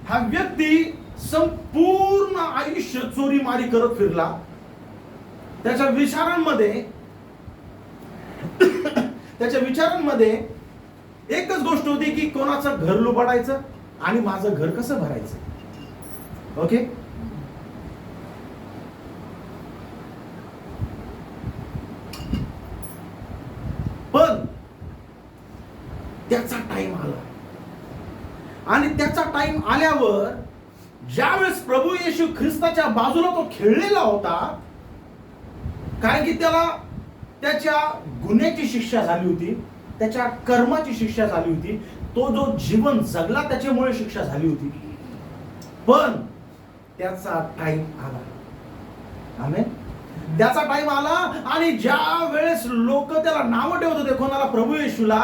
हा व्यक्ती संपूर्ण आयुष्य चोरीमारी करत फिरला. त्याच्या विचारांमध्ये एकच गोष्ट होती की कोणाचं घर लुबाडायचं आणि माझं घर कसं भरायचं. ओके. पण त्याचा टाइम आला आणि त्याचा टाइम आल्यावर ज्यावेळेस प्रभू येशू ख्रिस्ताच्या बाजूला तो खेळलेला होता, कारण की त्याला त्याच्या गुन्ह्याची शिक्षा झाली होती, त्याच्या कर्माची शिक्षा झाली होती, तो जो जीवन जगला त्याच्यामुळे शिक्षा झाली होती. पण त्याचा टाइम आला. आमेन. त्याचा टाइम आला आणि ज्या वेळेस लोक त्याला नाव ठेवत होते कोणाला? प्रभू येशूला,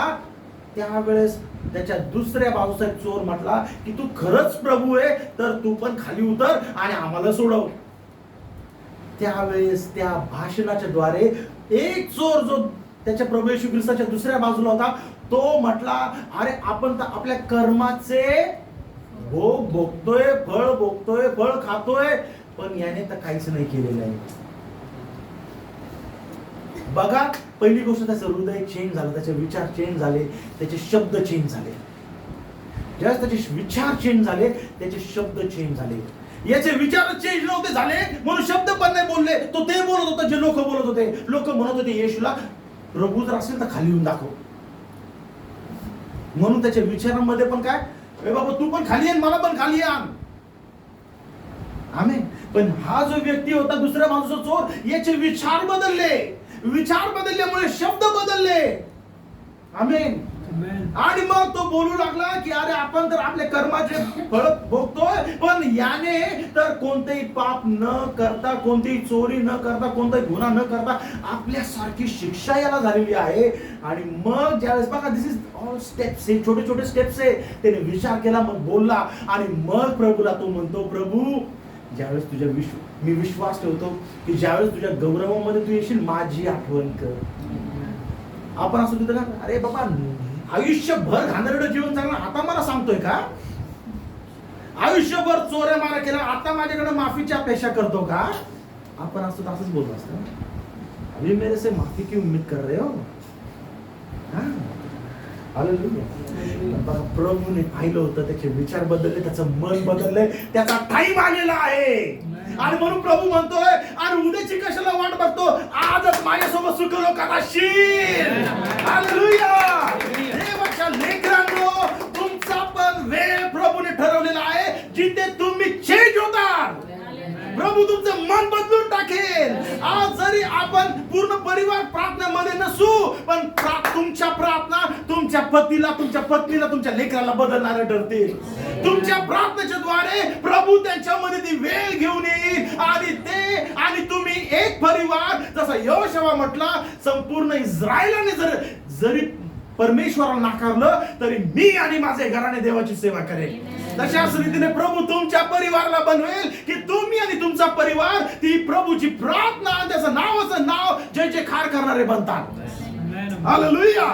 त्यावेळेस त्याच्या दुसऱ्या बाजूचा एक चोर म्हटला की तू खरंच प्रभू आहे तर तू पण खाली उतर आणि आम्हाला सोडव. त्यावेळेस त्या भाषणाच्या द्वारे एक चोर जो त्याच्या प्रभू येशू ख्रिस्ताच्या दुसऱ्या बाजूला होता, तो म्हटला, अरे आपण तर आपल्या कर्माचे भोग भोगतोय, फळ भोगतोय, फळ खातोय, पण याने तर काहीच नाही केलेलं आहे. बघा, पहिली गोष्ट त्याचं हृदय चेंज झालं, त्याचे विचार चेंज झाले, त्याचे शब्द चेंज झाले. ज्यावेळेस त्याचे विचार चेंज झाले, त्याचे शब्द चेंज झाले. याचे विचार चेंज नव्हते झाले म्हणून शब्द पण नाही बोलले, तो ते बोलत होता जे लोक बोलत होते. लोक म्हणत होते येशूला प्रभू जर असेल तर खाली येऊन दाखव. म्हणून त्याच्या विचारांमध्ये पण काय, ए बाबा तू पण खाली आण, मला पण खाली आण. आमेन. पण हा जो व्यक्ती होता दुसऱ्या बाजूचा चोर, याचे विचार बदलले. विचार बदलल्यामुळे शब्द बदलले. आमेन. आणि मग तो बोलू लागला की अरे आपण तर आपल्या कर्माचे फळ भोगतोय, पण याने तर कोणतेही पाप न करता, कोणतीही चोरी न करता, कोणताही गुन्हा न करता आपल्यासारखी शिक्षा याला झालेली आहे. आणि मग ज्यावेळेस बघा, दिस इज ऑल स्टेप्स, हे छोटे छोटे स्टेप्स आहे. त्याने विचार केला, मग बोलला, आणि मग प्रभूला तो म्हणतो, प्रभू ज्यावेळेस तुझ्या मी विश्वास ठेवतो की ज्यावेळेस तुझ्या गौरवामध्ये तू येशील, माझी आठवण कर. आपण असं तिथं का, अरे बाबा आयुष्यभर घाणेरडं जीवन जगणं आता मला सांगतोय का? आयुष्यभर चोऱ्या मारा केल्या, आता माझ्याकडे माफीची अपेक्षा करतो का? आपण असतो तर असंच बोलतो असतं, अभी मेरे से माफी की उम्मीद कर रहे हो? प्रभूने पाहिलं होतं, त्याचे विचार बदलले, त्याचं मन बदललंय, त्याचा टाइम आलेला आहे. आणि म्हणून प्रभू म्हणतोय, आणि उद्याची कशाला वाट बघतो, आजच माझ्यासोबत सुखलोक करशील. हालेलुया. देवाच्या लेकरांनो, तुमचा पण वेळ प्रभूने ठरवलेला आहे जिथे तुम्ही चेंज होतात. प्रभू तुमचं मन बदलून टाकेल. आज जरी आपण पूर्ण परिवार प्रार्थनेमध्ये नसू, पण तुमच्या प्रार्थना तुमच्या पतीला, तुमच्या पत्नीला, तुमच्या लेकराला बदलणारे ठरतील. तुमच्या प्रार्थनेच्या द्वारे प्रभू त्यांच्यामध्ये ती वेळ घेऊन येईल, आणि ते आणि तुम्ही एक परिवार, जसा यहोशुआ म्हटला, संपूर्ण इस्रायलाने जरी परमेश्वराला नाकारलं तरी मी आणि माझे घराणे देवाची सेवा करेल. तशाच रीतीने प्रभू तुमच्या परिवाराला बनवेल की तुम्ही आणि तुमचा परिवार ती प्रभूची प्रार्थना, त्याचं नाव जय जयकार करणारे बनतात. हालेलुया.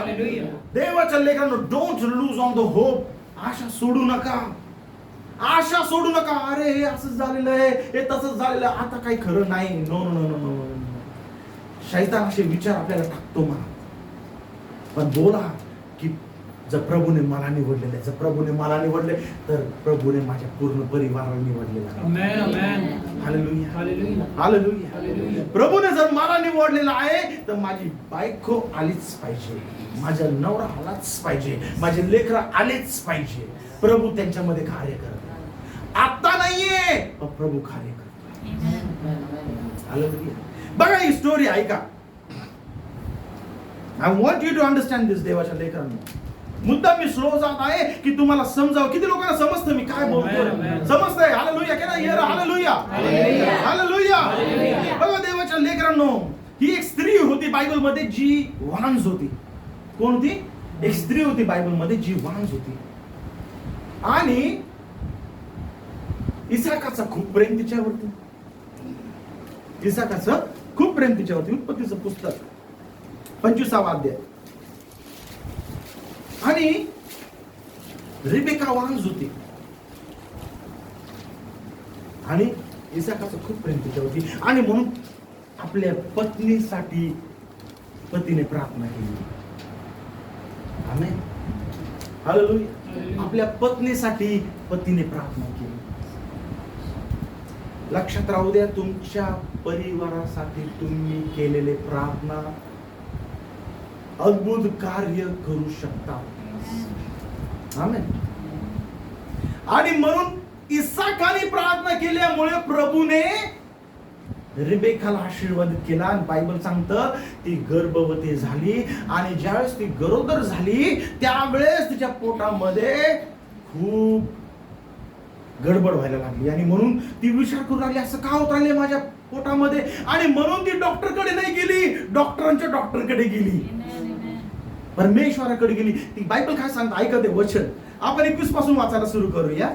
देवाच्या लेकरांनो, don't lose on the hope. आशा सोडू नका. आशा सोडू नका. अरे हे असंच झालेलं आहे, हे तसंच झालेलं आहे, आता काही खरं नाही. No no no no. शैतान असे विचार आपल्याला टाकतो मला. पण बोला की जर प्रभूने मला निवडलेलं आहे, जर प्रभूने मला निवडले तर प्रभूने माझ्या पूर्ण परिवाराला निवडलेलं आहे. आमेन, आमेन. हालेलुया. हालेलुया. हालेलुया. हालेलुया. प्रभूने जर मला निवडलेलं आहे तर माझी बायको आलीच पाहिजे, माझा नवरा आलाच पाहिजे, माझे लेकरं आलेच पाहिजे. प्रभू त्यांच्यामध्ये कार्य करतात. आता नाहीये पण प्रभू कार्य करतात. हालेलुया. बघा ही स्टोरी ऐका. I want you to understand this. देवाच्या लेकरांनो, मुद्दा मी स्लो जात आहे की तुम्हाला समजावं. किती लोकांना समजतं मी काय बोलतोय? समजतंय? हालेलुया. की नाही? हालेलुया. हालेलुया. बघा देवाच्या लेकरांनो, ही एक स्त्री होती बायबल मध्ये जी वांज होती. कोण होती? एक स्त्री होती बायबल मध्ये जी वांज होती. आणि इसाकाचा खूप प्रेम तिच्यावरती. इसाकाचं खूप प्रेम तिच्यावरती. उत्पत्तीचं पुस्तक 25वा अध्याय. आणि रिबेका वांज होती आणि इसाकाचं खूप प्रेम तिच्यावरती. आणि म्हणून आपल्या पत्नीसाठी पतीने प्रार्थना केली. आमेन. हालेलुया. आपल्या पत्नीसाठी पतीने प्रार्थना केली. लक्षात राहू द्या, तुमच्या परिवारासाठी तुम्ही केलेले प्रार्थना अद्भुत कार्य करू शकता. आमेन. आणि म्हणून इसाकाने प्रार्थना केल्यामुळे प्रभूने रिबेकाला आशीर्वादित केला. आणि बायबल सांगतं ती गर्भवती झाली. आणि ज्यावेळेस ती गरोदर झाली त्यावेळेस तिच्या पोटामध्ये खूप गडबड व्हायला लागली. आणि म्हणून ती विचार करू लागली, असं का होत राहिले माझ्या पोटामध्ये. आणि म्हणून ती डॉक्टरकडे नाही गेली, डॉक्टरांच्या डॉक्टरकडे गेली, परमेश्वराकडे गेली. ती बायबल काय सांगतं ऐका ते वचन. आपण 21 पासून वाचायला सुरू करूया.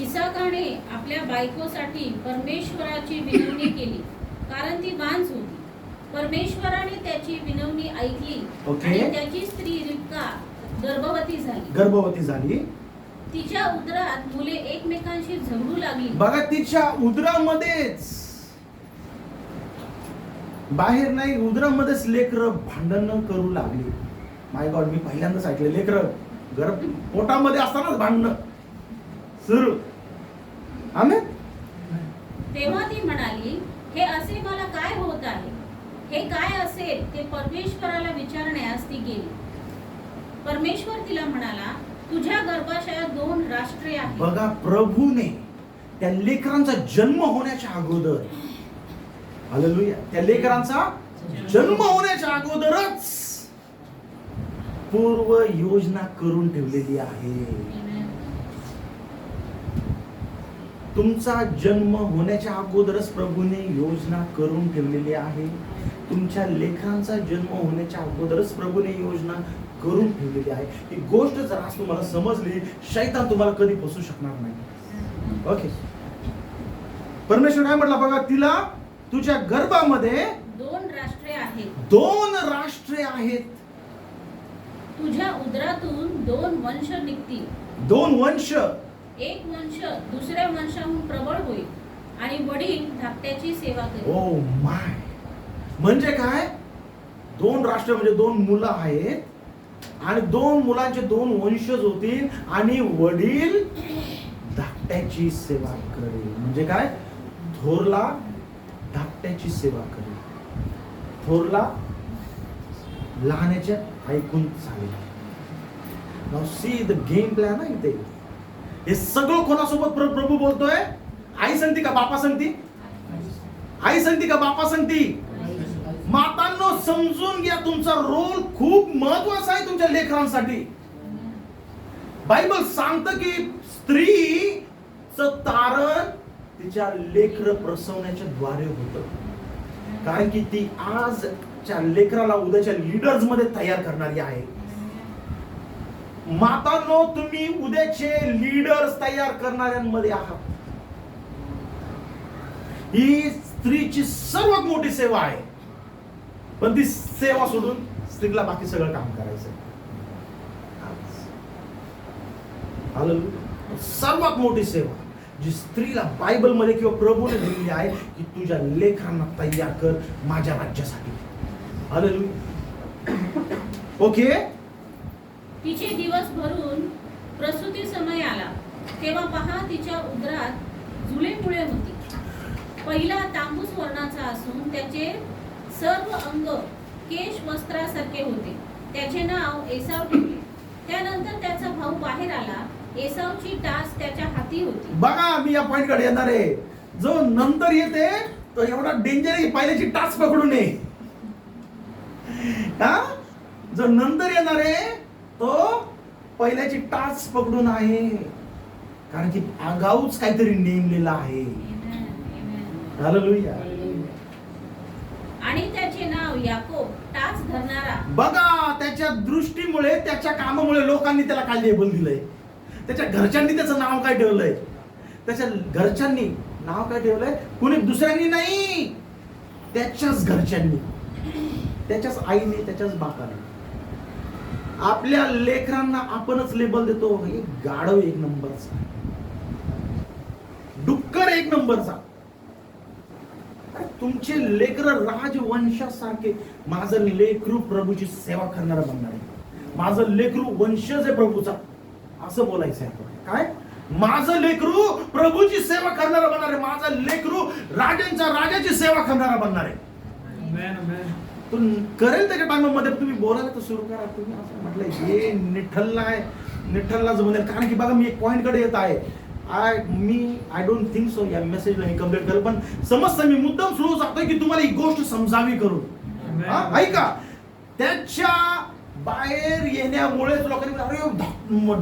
इसाकाने आपल्या बायकोसाठी परमेश्वराची विनवणी केली, कारण ती वांज होती. परमेश्वराने त्याची विनवणी ऐकली. ओके. आणि त्याची स्त्री रिबका गर्भवती झाली. तिच्या उदरात मुले एकमेकांशी झगडू लागली. बघा, तिच्या उदरामध्येच, बाहेर नाही, उदरामध्येच लेकरं भांडण करू लागली. माय गॉड, मी पहिल्यांदाच ऐकले लेकरं पोटामध्ये असतानाच भांडणं सुरू. आमेन. तेव्हा ती म्हणाली, हे असे मला काय होत आहे. हे काय असेल ते परमेश्वराला विचारण्यास ती गेली. परमेश्वर तिला म्हणाला, तुझ्या गर्भाशयात 2 राष्ट्रे आहेत. बघा, प्रभूने त्या लेकरांचा जन्म होण्याच्या अगोदर, हालेलुया, त्या लेकरांचा जन्म होण्याच्या अगोदरच पूर्व योजना करून ठेवलेली आहे. तुमचा जन्म होण्याच्या अगोदरच प्रभूने योजना करून ठेवलेली आहे. तुमच्या लेकरांचा जन्म होण्याच्या अगोदरच प्रभूने योजना करून ठेवलेली आहे. ही गोष्ट जर आज तुम्हाला समजली, शैतान तुम्हाला कधी फसवू शकणार नाही. ओके, परमेश्वर काय म्हटलं बघा, तिला तुझ्या गर्भामध्ये 2 राष्ट्रे आहेत. 2 राष्ट्रे आहेत. तुझ्या उदरातून 2 वंश निघतील. 2 वंश. एक वंश दुसऱ्या वंशाहून प्रबळ होईल आणि वडील धाकट्याची सेवा करेल. ओ माय, म्हणजे काय? 2 राष्ट्र म्हणजे 2 मुलं आहेत आणि 2 मुलांचे 2 वंशज होतील आणि वडील धाकट्याची सेवा करेल. म्हणजे काय? थोरला धाकट्याची सेवा करेल, थोरला लहानाच्या ऐकून चालेल. Now see the game plan आहे इथे. हे सगळं कोणासोबत प्रभू बोलतोय? आई सांगती का बापा सांगती? आई सांगती का बापा सांगती? मातांनो, समजून घ्या, तुमचा रोल खूप महत्वाचा आहे तुमच्या लेकरांसाठी. बायबल सांगतं की स्त्रीचं तारण तिच्या लेकर प्रसवण्याच्या द्वारे होतं. कारण की ती आजच्या लेकराला उद्याच्या लीडर्स मध्ये तयार करणारी आहे. मातांनो, तुम्ही उद्याचे लीडर्स तयार करणाऱ्यांमध्ये आहात. ही स्त्रीची सर्वात मोठी सेवा आहे. पण ती सेवा सोडून स्त्रीला बाकी सगळं काम करायचं. सर्वात मोठी सेवा जी स्त्रीला बायबल मध्ये किंवा प्रभूने दिलेली आहे की तुझ्या लेकरांना तयार कर माझ्या राज्यासाठी. हालेलुया. ओके. तिचे दिवस भरून प्रसूती समय आला तेव्हा पहा, तिच्या उदरात जुळेमुळे होती. पहिला तांबूस वर्णाचा असून त्याचे सर्व अंग केश वस्त्रासारखे होते. त्याचे नाव एसाव ठेवले. त्यानंतर त्याचा भाऊ बाहेर आला. एसावची टाच त्याच्या हाती होती. बघा, मी या पॉइंट कडे येणार आहे. जो नंतर येते तो एवढा डेंजर आहे, पहिल्याची टाच पकडू नये. जो नंतर येणार आहे तो पहिल्याची टाच पकडून आहे, कारण की आगाऊच काहीतरी नेमलेला आहे. हालेलुया. आणि त्याचे नाव याकोब, टाच धरणारा. बघा, त्याच्या दृष्टीमुळे, त्याच्या कामामुळे लोकांनी त्याला काय लेबल दिलंय. त्याच्या घरच्यांनी त्याचं नाव काय ठेवलंय? त्याच्या घरच्यांनी नाव काय ठेवलंय? कुणी दुसऱ्यांनी नाही, त्याच्याच घरच्यांनी, त्याच्याच आईने, त्याच्याच बापाने. आपल्या लेकरांना आपणच लेबल देतो. एक गाढव 1 नंबरचा, डुक्कर 1 नंबरचा. तुमचे लेकर राजवंशासारखे. माझं लेकरू प्रभूची सेवा करणारा बनणार आहे. माझं लेकरू वंशज आहे प्रभूचा, असं बोलायचं आहे. काय? माझं लेकरू प्रभूची सेवा करणारा बनणार आहे. माझं लेकरू राजाची सेवा करणारा बनणार आहे. तो करेल त्याच्या टायमामध्ये. तुम्ही बोलायला तर सुरू करा. तुम्ही असं म्हटलं हे निठल्ला आहे, निठल्लाच बनेल. कारण की बघा, मी एक पॉइंट कडे येत आहे. आय डोंट थिंक सो या मेसेजला मी कंप्लीट करेल, पण समजतं मी मुद्दाम सुरू सांगतोय की तुम्हाला ही गोष्ट समजावी करून. ऐका, त्याच्या बाहेर येण्यामुळेच लोकांनी अरे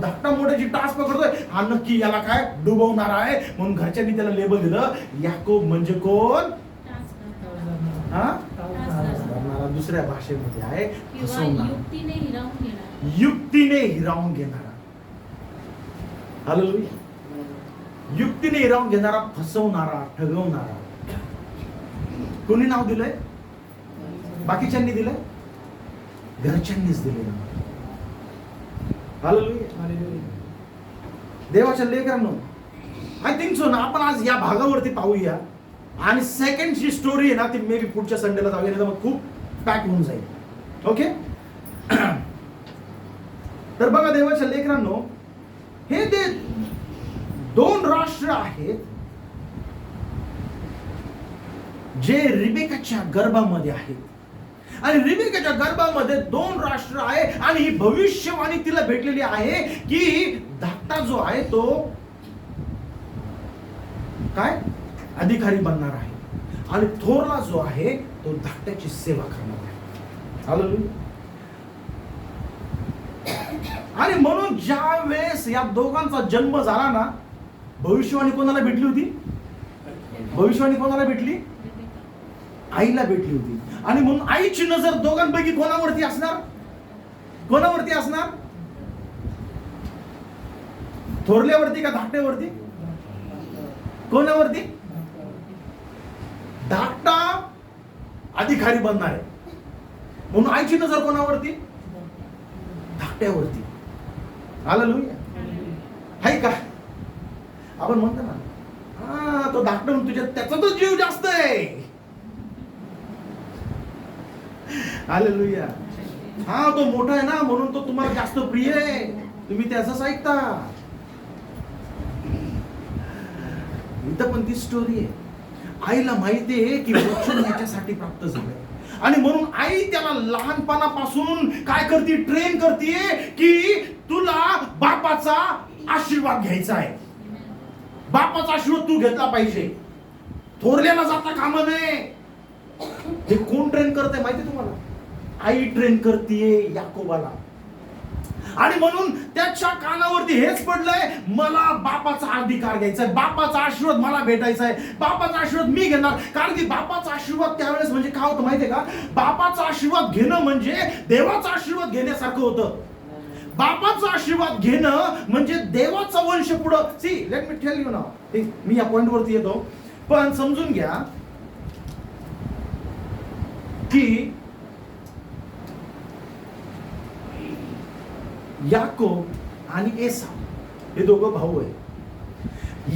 धाकटा मोठ्याची टाच पकडतोय, हा नक्की याला काय डुबवणार आहे. म्हणून घरच्यांनी त्याला लेबल दिलं याकोब. म्हणजे कोण? दुसऱ्या भाषेमध्ये आहे युक्तीने हिरावून घेणारा. युक्तीने हिरावून घेणारा. हालेलुया. युक्तीने हिरावून घेणारा, फसवणारा, ठगवणारा. कोणी नाव दिलंय? बाकीच्यांनी दिलंय? घरच्यांनीच दिले. हालेलुया. देवाच्या लेकरांनो, आय थिंक सो ना आपण आज या भागावरती पाहूया. आणि सेकंड जी स्टोरी आहे ना, ती मे बी पुढच्या संडेला जाऊया, मग खूप पॅक होऊन जाईल. ओके. तर बघा देवाच्या लेकरांनो, हे ते 2 राष्ट्र आहेत जे रिबेकाच्या गर्भामध्ये आहेत. आणि रिबेकाच्या गर्भामध्ये 2 राष्ट्र आहे आणि ही भविष्यवाणी तिला भेटलेली आहे की धाकटा जो आहे तो काय अधिकारी बनणार आहे आणि थोरला जो आहे तो धाकट्याची सेवा करणार आहे. हालेलुया. आणि म्हणून ज्या वेळेस या दोघांचा जन्म झाला ना, भविष्यवाणी कोणाला भेटली होती? भविष्यवाणी कोणाला भेटली? आईला भेटली होती. आणि म्हणून आईची नजर दोघांपैकी कोणावरती असणार? कोणावरती असणार? थोरल्यावरती का धाकट्यावरती? कोणावरती? धाकटा अधिकारी बनणार आहे म्हणून आईची नजर कोणावरती? धाकट्यावरती. हालेलुया. हाय का? आपण म्हणतो ना, हा तो धाकटा म्हणून तुझ्या त्याचा तो जीव जास्त आहे. हालेलुया. हा तो मोठा आहे ना म्हणून तो तुम्हाला जास्त प्रिय आहे, तुम्ही त्याचंच ऐकता. इथं पण ती स्टोरी आहे. आईला माहिती आहे की वचन याच्यासाठी प्राप्त झालंय आणि म्हणून आई त्याला लहानपणापासून काय करते? ट्रेन करते की तुला बापाचा आशीर्वाद घ्यायचा आहे. बापाचा आशीर्वाद तू घेतला पाहिजे, थोरल्याला जाता कामा नये. हे कोण ट्रेन करते माहिती तुम्हाला? आई ट्रेन करते याकोबाला. आणि म्हणून त्याच्या कानावरती हेच पडलंय, मला बापाचा अधिकार घ्यायचा आहे, बापाचा आशीर्वाद मला भेटायचा आहे, बापाचा आशीर्वाद मी घेणार. कारण की बापाचा आशीर्वाद त्यावेळेस म्हणजे काय होतं माहितीये का? बापाचा आशीर्वाद घेणं म्हणजे देवाचा आशीर्वाद घेण्यासारखं होतं. बापाचा आशीर्वाद घेणं म्हणजे देवाचा वंश पुढं. See let me tell you now, मी या पॉइंट वरती येतो, पण समजून घ्या की याकोब आणि एसाव हे दोघं भाऊ आहे.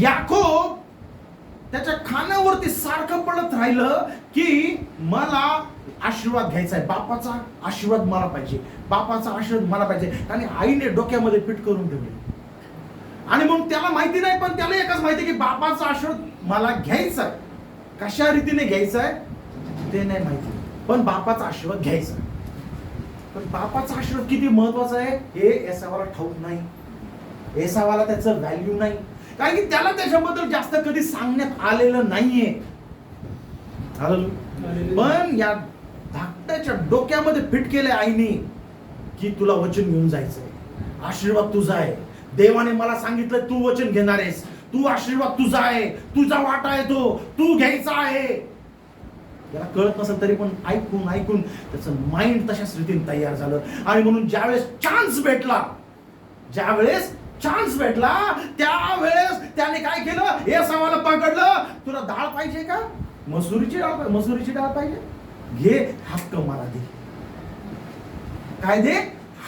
याकोब त्याच्या खाण्यावरती सारखं पडत राहिलं की मला आशीर्वाद घ्यायचा आहे, बापाचा आशीर्वाद मला पाहिजे, बापाचा आशीर्वाद मला पाहिजे. आणि आईने डोक्यामध्ये फिट करून ठेवले. आणि मग त्याला माहिती नाही, पण त्याला एकच माहिती की बापाचा आशीर्वाद मला घ्यायचा आहे. कशा रीतीने घ्यायचा आहे ते नाही माहिती, पण बापाचा आशीर्वाद घ्यायचा. पण बापाचा आशीर्वाद किती महत्वाचा आहे हे एसावाला ठाऊक नाही. एसावाला त्याचं व्हॅल्यू नाही, कारण की त्याला त्याच्याबद्दल जास्त कधी सांगण्यात आलेलं नाहीये. पण या धाकट्याच्या डोक्यामध्ये फिट केलंय आईने की तुला वचन घेऊन जायचंय, आशीर्वाद तुझा आहे, देवाने मला सांगितलं तू वचन घेणार आहेस, तू आशीर्वाद तुझा आहे, तुझा वाटा आहे, तो तू घ्यायचा आहे. याला कळत नसेल तरी पण ऐकून ऐकून त्याचं माइंड तशाच रीतीने तयार झालं. आणि म्हणून ज्यावेळेस चान्स भेटला त्यावेळेस त्याने काय केलं? हे सवाल पकडलं, तुला डाळ पाहिजे का? मसुरीची डाळ पाहिजे, घे, हक्क मला दे. काय दे?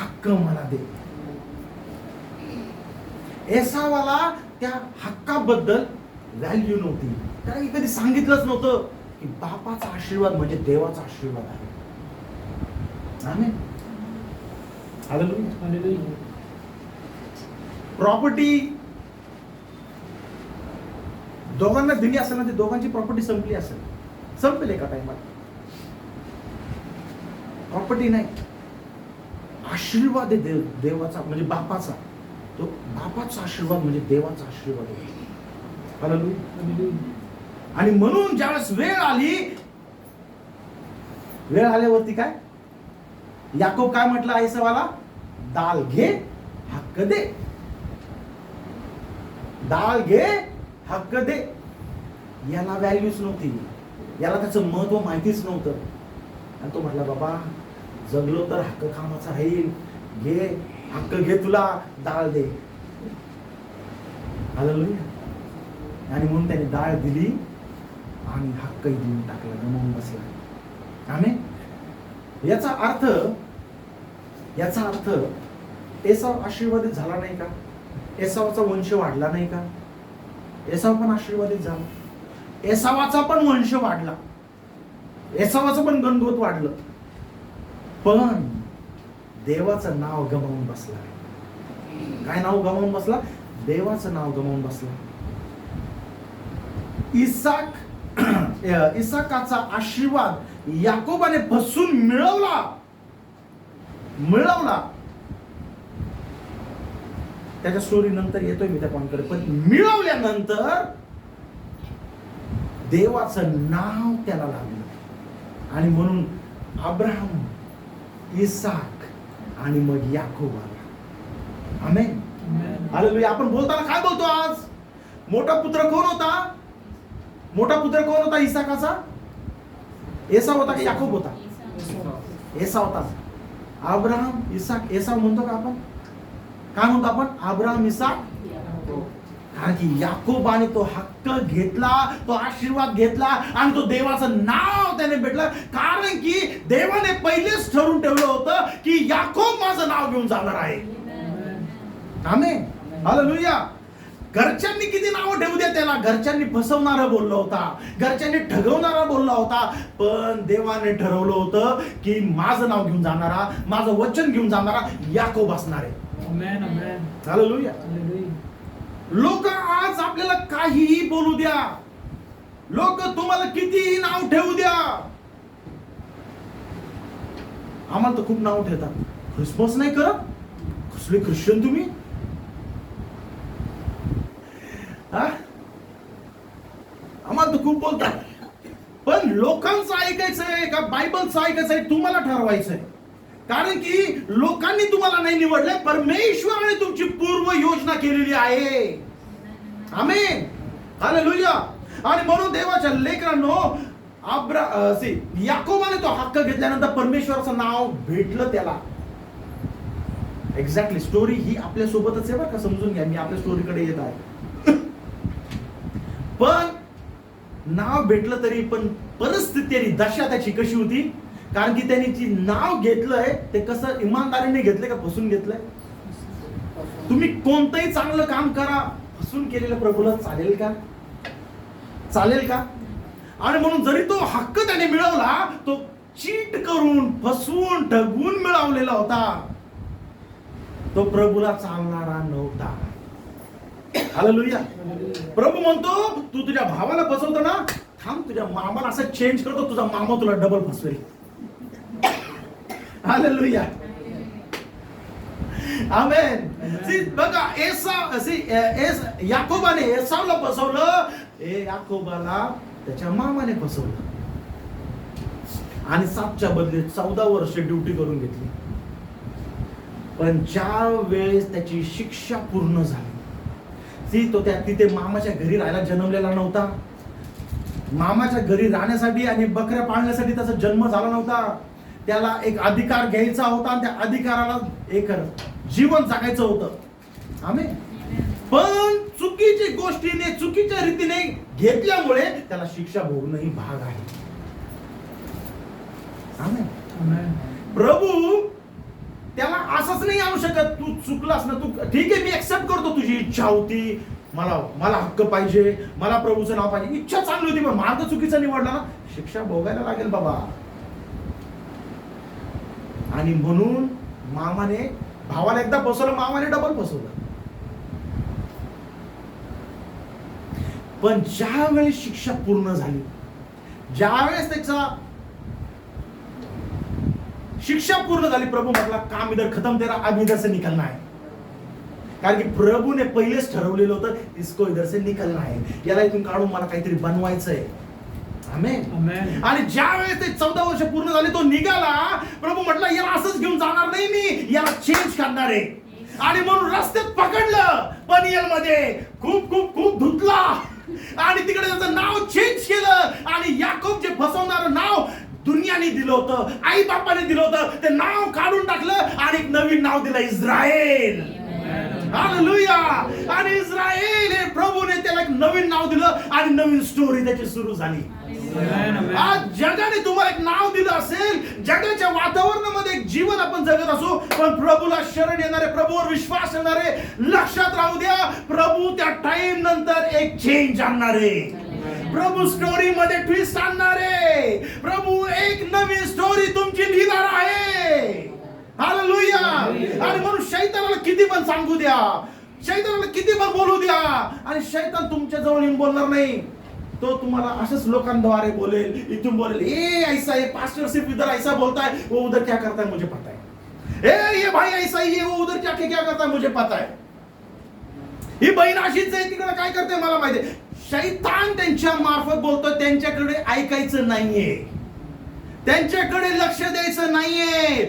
हक्क मला दे. एसावाला त्या हक्काबद्दल व्हॅल्यू नव्हती, त्याला कधी सांगितलंच नव्हतं की बापाचा आशीर्वाद म्हणजे देवाचा आशीर्वाद आहे. आमेन. हालेलुया. प्रॉपर्टी दोघांना दिली असेल ना, ते दोघांची प्रॉपर्टी संपली असेल, संपेल एका टाइमात. प्रॉपर्टी नाही, आशीर्वाद आहे देवाचा म्हणजे बापाचा. तो बापाचा आशीर्वाद म्हणजे देवाचा आशीर्वाद आहे. हालेलुया. आणि म्हणून ज्यावेळेस वेळ आल्यावरती काय याकोब काय म्हटलं एसावाला? दाल घे, हक्क दे. दाल घे, हक्क दे. याला व्हॅल्यूच नव्हती, याला त्याचं महत्व माहितीच नव्हतं. आणि तो म्हटला बाबा जगलो तर हक्क कामाचा राहील, घे, हक्क घे, तुला डाळ दे. हालेलुया. आणि म्हणून त्याने डाळ दिली आणि हक्कही देऊन टाकला, गमावून बसला. आमेन. याचा अर्थ एसाव आशीर्वादित झाला नाही का? एसावाचा वंश वाढला नाही का? एसाव पण आशीर्वादित झाला, एसावाचा पण वंश वाढला, एसावाचं पण गणगोत वाढलं. पण देवाचं नाव गमावून बसला. काय नाव गमावून बसला? देवाचं नाव गमावून बसला. इसाकाचा आशीर्वाद याकोबाने फसून मिळवला. त्याच्या स्टोरी नंतर येतोय मी त्या पॉइंटकडे. पण मिळवल्यानंतर देवाचं नाव त्याला लागलं आणि म्हणून अब्राहम, इसाक आणि मग याकोब आला. आमेन. हालेलुया. आपण बोलताना काय बोलतो आज? मोठा पुत्र कोण होता? मोठा पुत्र कोण होता इसाकाचा? एसाव होता की याकोब होता? एसाव होता. अब्राहम, इसाक, एसाव म्हणतो का आपण? काय म्हणतो आपण? अब्राहम, इसाक. कारण की याकोबाने तो हक्क घेतला, तो आशीर्वाद घेतला आणि तो देवाचं नाव त्याने भेटलं. कारण की देवाने पहिलेच ठरवून ठेवलं होतं की याकोब माझं नाव घेऊन जाणार आहे. आमेन. हालेलुया. घरच्यांनी किती नाव ठेवू द्या त्याला, घरच्यांनी फसवणारा बोलला होता, घरच्यांनी ठगवणारा बोलला होता, पण देवाने ठरवलं होतं की माझं नाव घेऊन जाणारा, माझं वचन घेऊन जाणारा याकोब असणार आहे. आमेन, आमेन. हालेलुया. हालेलुया. लोक आज आपल्याला काहीही बोलू द्या, लोक तुम्हाला कितीही नाव ठेवू द्या. आम्हाला तर खूप नाव ठेवतात. क्रिसमस नाही करत? कसले ख्रिश्चन तुम्ही? आम्हाला तर खूप बोलतात. पण लोकांचं ऐकायचंय का बायबलचं ऐकायचंय तुम्हाला ठरवायचंय. कारण की लोकांनी तुम्हाला नाही निवडलंय, परमेश्वराने तुमची पूर्व योजना केलेली आहे. आमेन. हालेलुया. आणि म्हणून देवाच्या लेकरांनो, याकोबाने तो हक्क घेतल्यानंतर परमेश्वराचं नाव भेटलं त्याला. एक्झॅक्टली स्टोरी ही आपल्या सोबतच आहे बरं का, समजून घ्या. मी आपल्या स्टोरीकडे येत आहे. पण नाव भेटलं तरी पण परिस्थिती आणि दशा त्याची कशी होती? कारण की त्यांनी जी नाव घेतलंय ते कसं इमानदारीने घेतलंय का फसून घेतलंय? तुम्ही कोणतंही चांगलं काम करा, फसून केलेलं प्रभूला चालेल का? चालेल का? आणि म्हणून जरी तो हक्क त्याने मिळवला, तो चीट करून, फसवून, ठगवून मिळवलेला होता, तो प्रभूला चालणारा नव्हता. हालेलुया. प्रभू म्हणतो तू तुझ्या भावाला फसवतो ना, थांब तुझ्या मामाला असं चेंज करतो, तुझा मामा तुला डबल फसवेल. हालेलुया. आमेन. बघा याकोबाने एसावला फसवलं, याकोबाला त्याच्या मामाने फसवलं आणि 7च्या बदले 14 वर्ष ड्युटी करून घेतली. पण ज्या वेळेस त्याची शिक्षा पूर्ण झाली, तो तिथे मामाच्या घरी राहायला जन्मलेला नव्हता. मामाच्या घरी राहण्यासाठी आणि बकऱ्या पाळण्यासाठी त्याचा जन्म झाला नव्हता. त्याला एक अधिकार घ्यायचा होता आणि त्या अधिकाराला एक जीवन जगायचं होतं. आमेन. पण चुकीच्या गोष्टीने, चुकीच्या रीतीने घेतल्यामुळे त्याला शिक्षा भोगणंही भाग आहे. आमेन. प्रभू त्याला असंच नाही आणू शकत. तू चुकलास ना, तू ठीक आहे, मी एक्सेप्ट करतो, तुझी इच्छा होती, मला हक्क पाहिजे, मला प्रभूचं नाव पाहिजे, इच्छा चांगली होती, पण मार्ग चुकीचा निवडला ना, शिक्षा भोगायला लागेल बाबा. आणि म्हणून मामाने भावाला एकदा फसवलं, मामाने डबल फसवलं. पण ज्या वेळेस शिक्षा पूर्ण झाली, ज्यावेळेस त्याचा शिक्षा पूर्ण झाली, प्रभू म्हटला काम इधर खतम, तेरा अब इधर से निकलना है. कारण की प्रभूने पहिलेच ठरवलेलं होतं, इसको इधर से निकलना है, याला इथून काढून मला काहीतरी बनवायचंय. आमेन. आणि ज्या वेळेस ते 14 वर्ष पूर्ण झाले, तो निघाला. प्रभू म्हटला याला असंच घेऊन जाणार नाही, मी याला चेंज करणार आहे. आणि म्हणून रस्त्यात पकडलं, पनियल मध्ये खूप खूप खूप धुतला आणि तिकडे त्याचं नाव चेंज केलं. आणि याकोब जे फसवणारं नाव दुनियाने दिलं होतं, आई बापाने दिलं होतं, ते नाव काढून टाकलं आणि एक नवीन नाव दिलं, इस्राയേल. हालेलुया. आणि इस्राയേल हे प्रभूने त्याला एक नवीन नाव दिलं आणि नवीन स्टोरी त्याची सुरू झाली. आज जगाने तुम्हाला एक नाव दिलं असेल, जगाच्या वातावरणामध्ये एक जीवन आपण जगत असो, पण प्रभूला शरण येणारे, प्रभूवर विश्वास येणारे, लक्षात राहू द्या, प्रभू त्या टाइम नंतर एक चेंज आणणारे, प्रभू स्टोरी मध्ये ट्विस्ट आणणारे, प्रभू एक नवीन स्टोरी तुमची लिहिणार आहे. हालेलुया. आणि म्हणून शैतानाला किती पण सांगू द्या, शैतानाला किती पण बोलू द्या, आणि शैतान तुमच्या जवळ येऊन बोलणार नाही तो तुम्हाला अशाच लोकांद्वारे बोलेल, इथून बोलेल, ए ऐसा है पास्टर सिर्फ इधर ऐसा बोलता है, वो उधर क्या करता है मुझे पता है. ए ये भाई ऐसा ही है, वो उधर जाके क्या करता है मुझे पता है. ही बहीण अशीच आहे, तिकडे काय करते मला माहिती आहे. शैतान त्यांच्या मार्फत बोलतोय, त्यांच्याकडे ऐकायचं नाहीये, त्यांच्याकडे लक्ष द्यायचं नाहीये.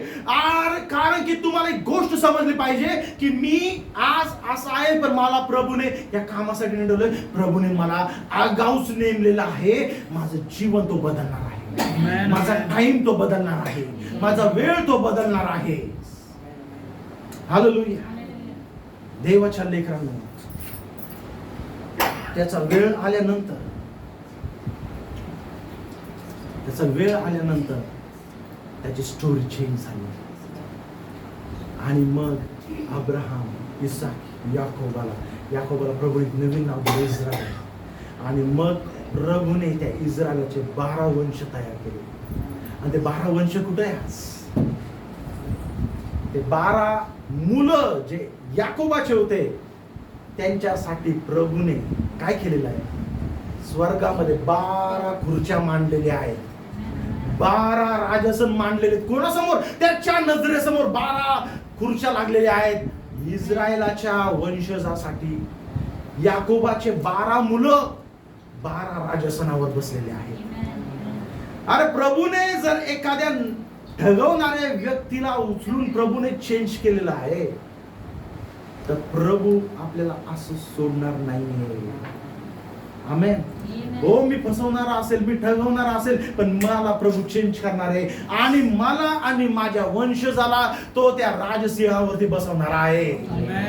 कारण की तुम्हाला एक गोष्ट समजली पाहिजे की मी आज असं आहे, पण मला प्रभूने या कामासाठी निवडलंय, प्रभूने मला आगाऊच नेमलेलं आहे. माझं जीवन तो बदलणार आहे, माझा टाइम तो बदलणार आहे, माझा वेळ तो बदलणार आहे. हालेलुया. देवाच्या लेकरांनो, त्याचा वेळ आल्यानंतर त्याची स्टोरी चेंज झाली. आणि मग अब्राहम, इसाक, याकोबाला प्रभू एक नवीन नाव दिलं, इस्रायल. आणि मग प्रभूने त्या इस्रायलाचे 12 वंश तयार केले. आणि ते 12 वंश कुठे आहे आज? ते 12 मुलं जे याकोबाचे होते, त्यांच्यासाठी प्रभूने काय केलेलं आहे? स्वर्गामध्ये 12 खुर्च्या मांडलेल्या आहेत, 12 राजासन मांडलेले आहेत. कोणासमोर? त्याच्या नजरेसमोर 12 खुर्च्या लागलेल्या आहेत. इस्रायलाच्या वंशजासाठी याकोबाचे 12 मुलं 12 राजसनावर बसलेले आहेत. अरे प्रभूने जर एखाद्या ठगवणाऱ्या व्यक्तीला उचलून प्रभूने चेंज केलेलं आहे, तर प्रभू आपल्याला असं सोडणार नाहीये. आमेन. हो, मी फसवणारा असेल, मी ठगवणारा असेल, पण मला प्रभू चेंज करणार आहे. आणि मला आणि माझ्या वंशजाला तो त्या राजसिंहावरती बसवणार आहे.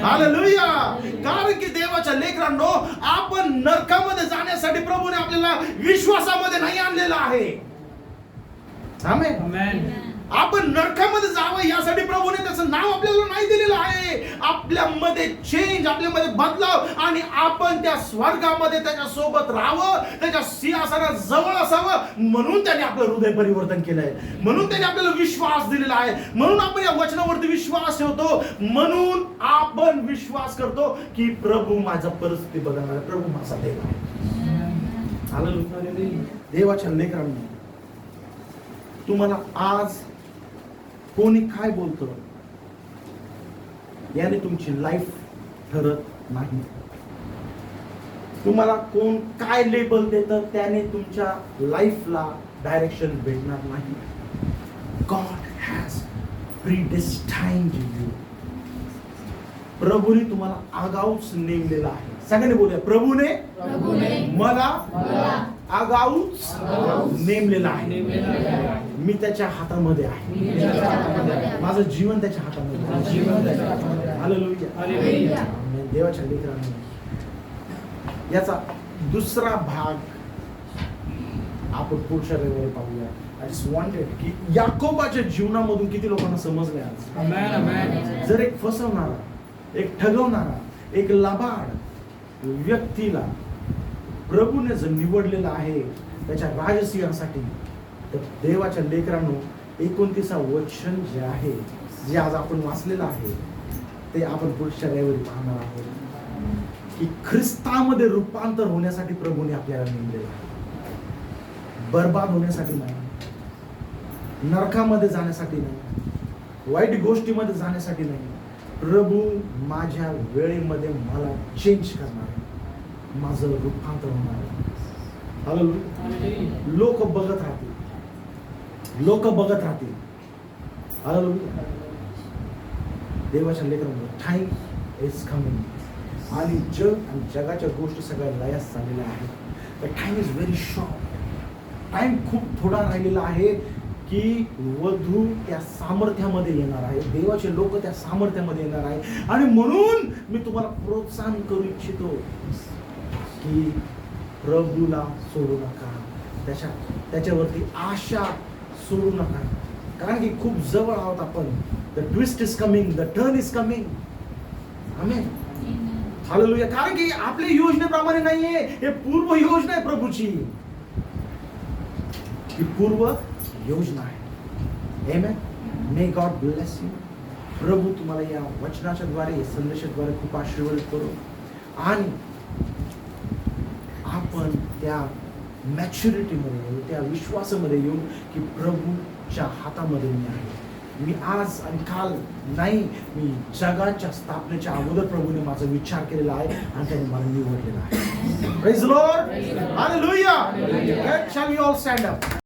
हालेलुया. कारण की देवाच्या लेकरांनो, आपण नरकामध्ये जाण्यासाठी प्रभूने आपल्याला विश्वासामध्ये नाही आणलेलं आहे. आमेन. आपण नरकामध्ये जावं यासाठी प्रभूने त्याचं नाव आपल्याला नाही दिलेलं आहे. आपल्यामध्ये चेंज, आपल्यामध्ये बदलाव, आणि आपण त्या स्वर्गामध्ये त्याच्या सोबत राहावं, त्याच्या सिंहासनात जवळ असावं, म्हणून त्याने आपलं हृदय परिवर्तन केलंय, म्हणून त्याने आपल्याला विश्वास दिलेला आहे, म्हणून आपण या वचनावरती विश्वास ठेवतो, म्हणून आपण विश्वास करतो की प्रभू माझा परिस्थिती बदलणार, प्रभू माझा देव आहे. हालेलुया. देवाच्या लेकरांनो, तुम्हाला आज कोणी काय बोलतं याने तुमची लाईफ ठरत नाही. तुम्हाला कोण काय लेबल देतं त्याने तुमच्या लाईफला डायरेक्शन भेटणार नाही. God has predestined you. प्रभूने तुम्हाला आगाऊच नेमलेला आहे. सगळ्यांनी बोलूया, प्रभूने मला आगाऊच नेमलेला आहे. मी त्याच्या हातामध्ये आहे, माझं जीवन त्याच्या हातामध्ये आहे. हालेलुया. देवाच्या लेकरांनो, याचा दुसरा भाग आपण पुढच्या रविवारी पाहूया. आय जस्ट वॉन्टेड की याकोबाच्या जीवनामधून किती लोकांना समजले आज. जर एक फसवणारा, एक ठगवणारा, एक लबाड व्यक्तीला प्रभूने जर निवडलेला आहे त्याच्या राजसिंहासाठी, तर देवाच्या लेकरांनो 29 वचन जे आहे, जे आज आपण वाचलेलं आहे, ते आपण पुढच्या रविवारी पाहणार आहोत की ख्रिस्तामध्ये रूपांतर होण्यासाठी प्रभूने आपल्याला नेमलेलं आहे. बर्बाद होण्यासाठी नाही, नरकामध्ये जाण्यासाठी नाही, वाईट गोष्टीमध्ये जाण्यासाठी नाही. प्रभू माझ्या वेळेमध्ये मला चेंज करणार आहे, माझं रूपांतर होणार आहे. हालेलुया. लोक बघत राहतील. हालेलुया. देवाच्या लेकरांनो, टाइम इज कमिंग. आणि जगाच्या गोष्टी सगळ्या लयास चाललेल्या आहेत. The time is very short. Time खूप थोडा राहिलेला आहे की वधू त्या सामर्थ्यामध्ये येणार आहे, देवाचे लोक त्या सामर्थ्यामध्ये येणार आहे. आणि म्हणून मी तुम्हाला प्रोत्साहन करू इच्छितो की प्रभूला सोडू नका, त्याच्यावरती आशा सोडू नका. कारण की खूप जवळ आहोत आपण. The twist is coming, the turn is coming. Amen. Hallelujah. कारण की आपल्या योजनेप्रमाणे नाहीये, हे पूर्व योजना आहे प्रभूची. ही पूर्व योजना आहे. Amen. May God bless you. प्रभू तुम्हाला या वचनाच्या द्वारे, या संदेशाद्वारे खूप आशीर्वादित करू. आणि आपण त्या मॅच्युरिटीमध्ये येऊन, त्या विश्वासामध्ये येऊन की प्रभूच्या हातामध्ये मी आहे. मी आज आणि काल नाही, मी जगाच्या स्थापनेच्या अगोदर प्रभूने माझा विचार केलेला आहे आणि त्याने मला निवडलेला आहे. Praise the Lord. Hallelujah. Shall we all stand up?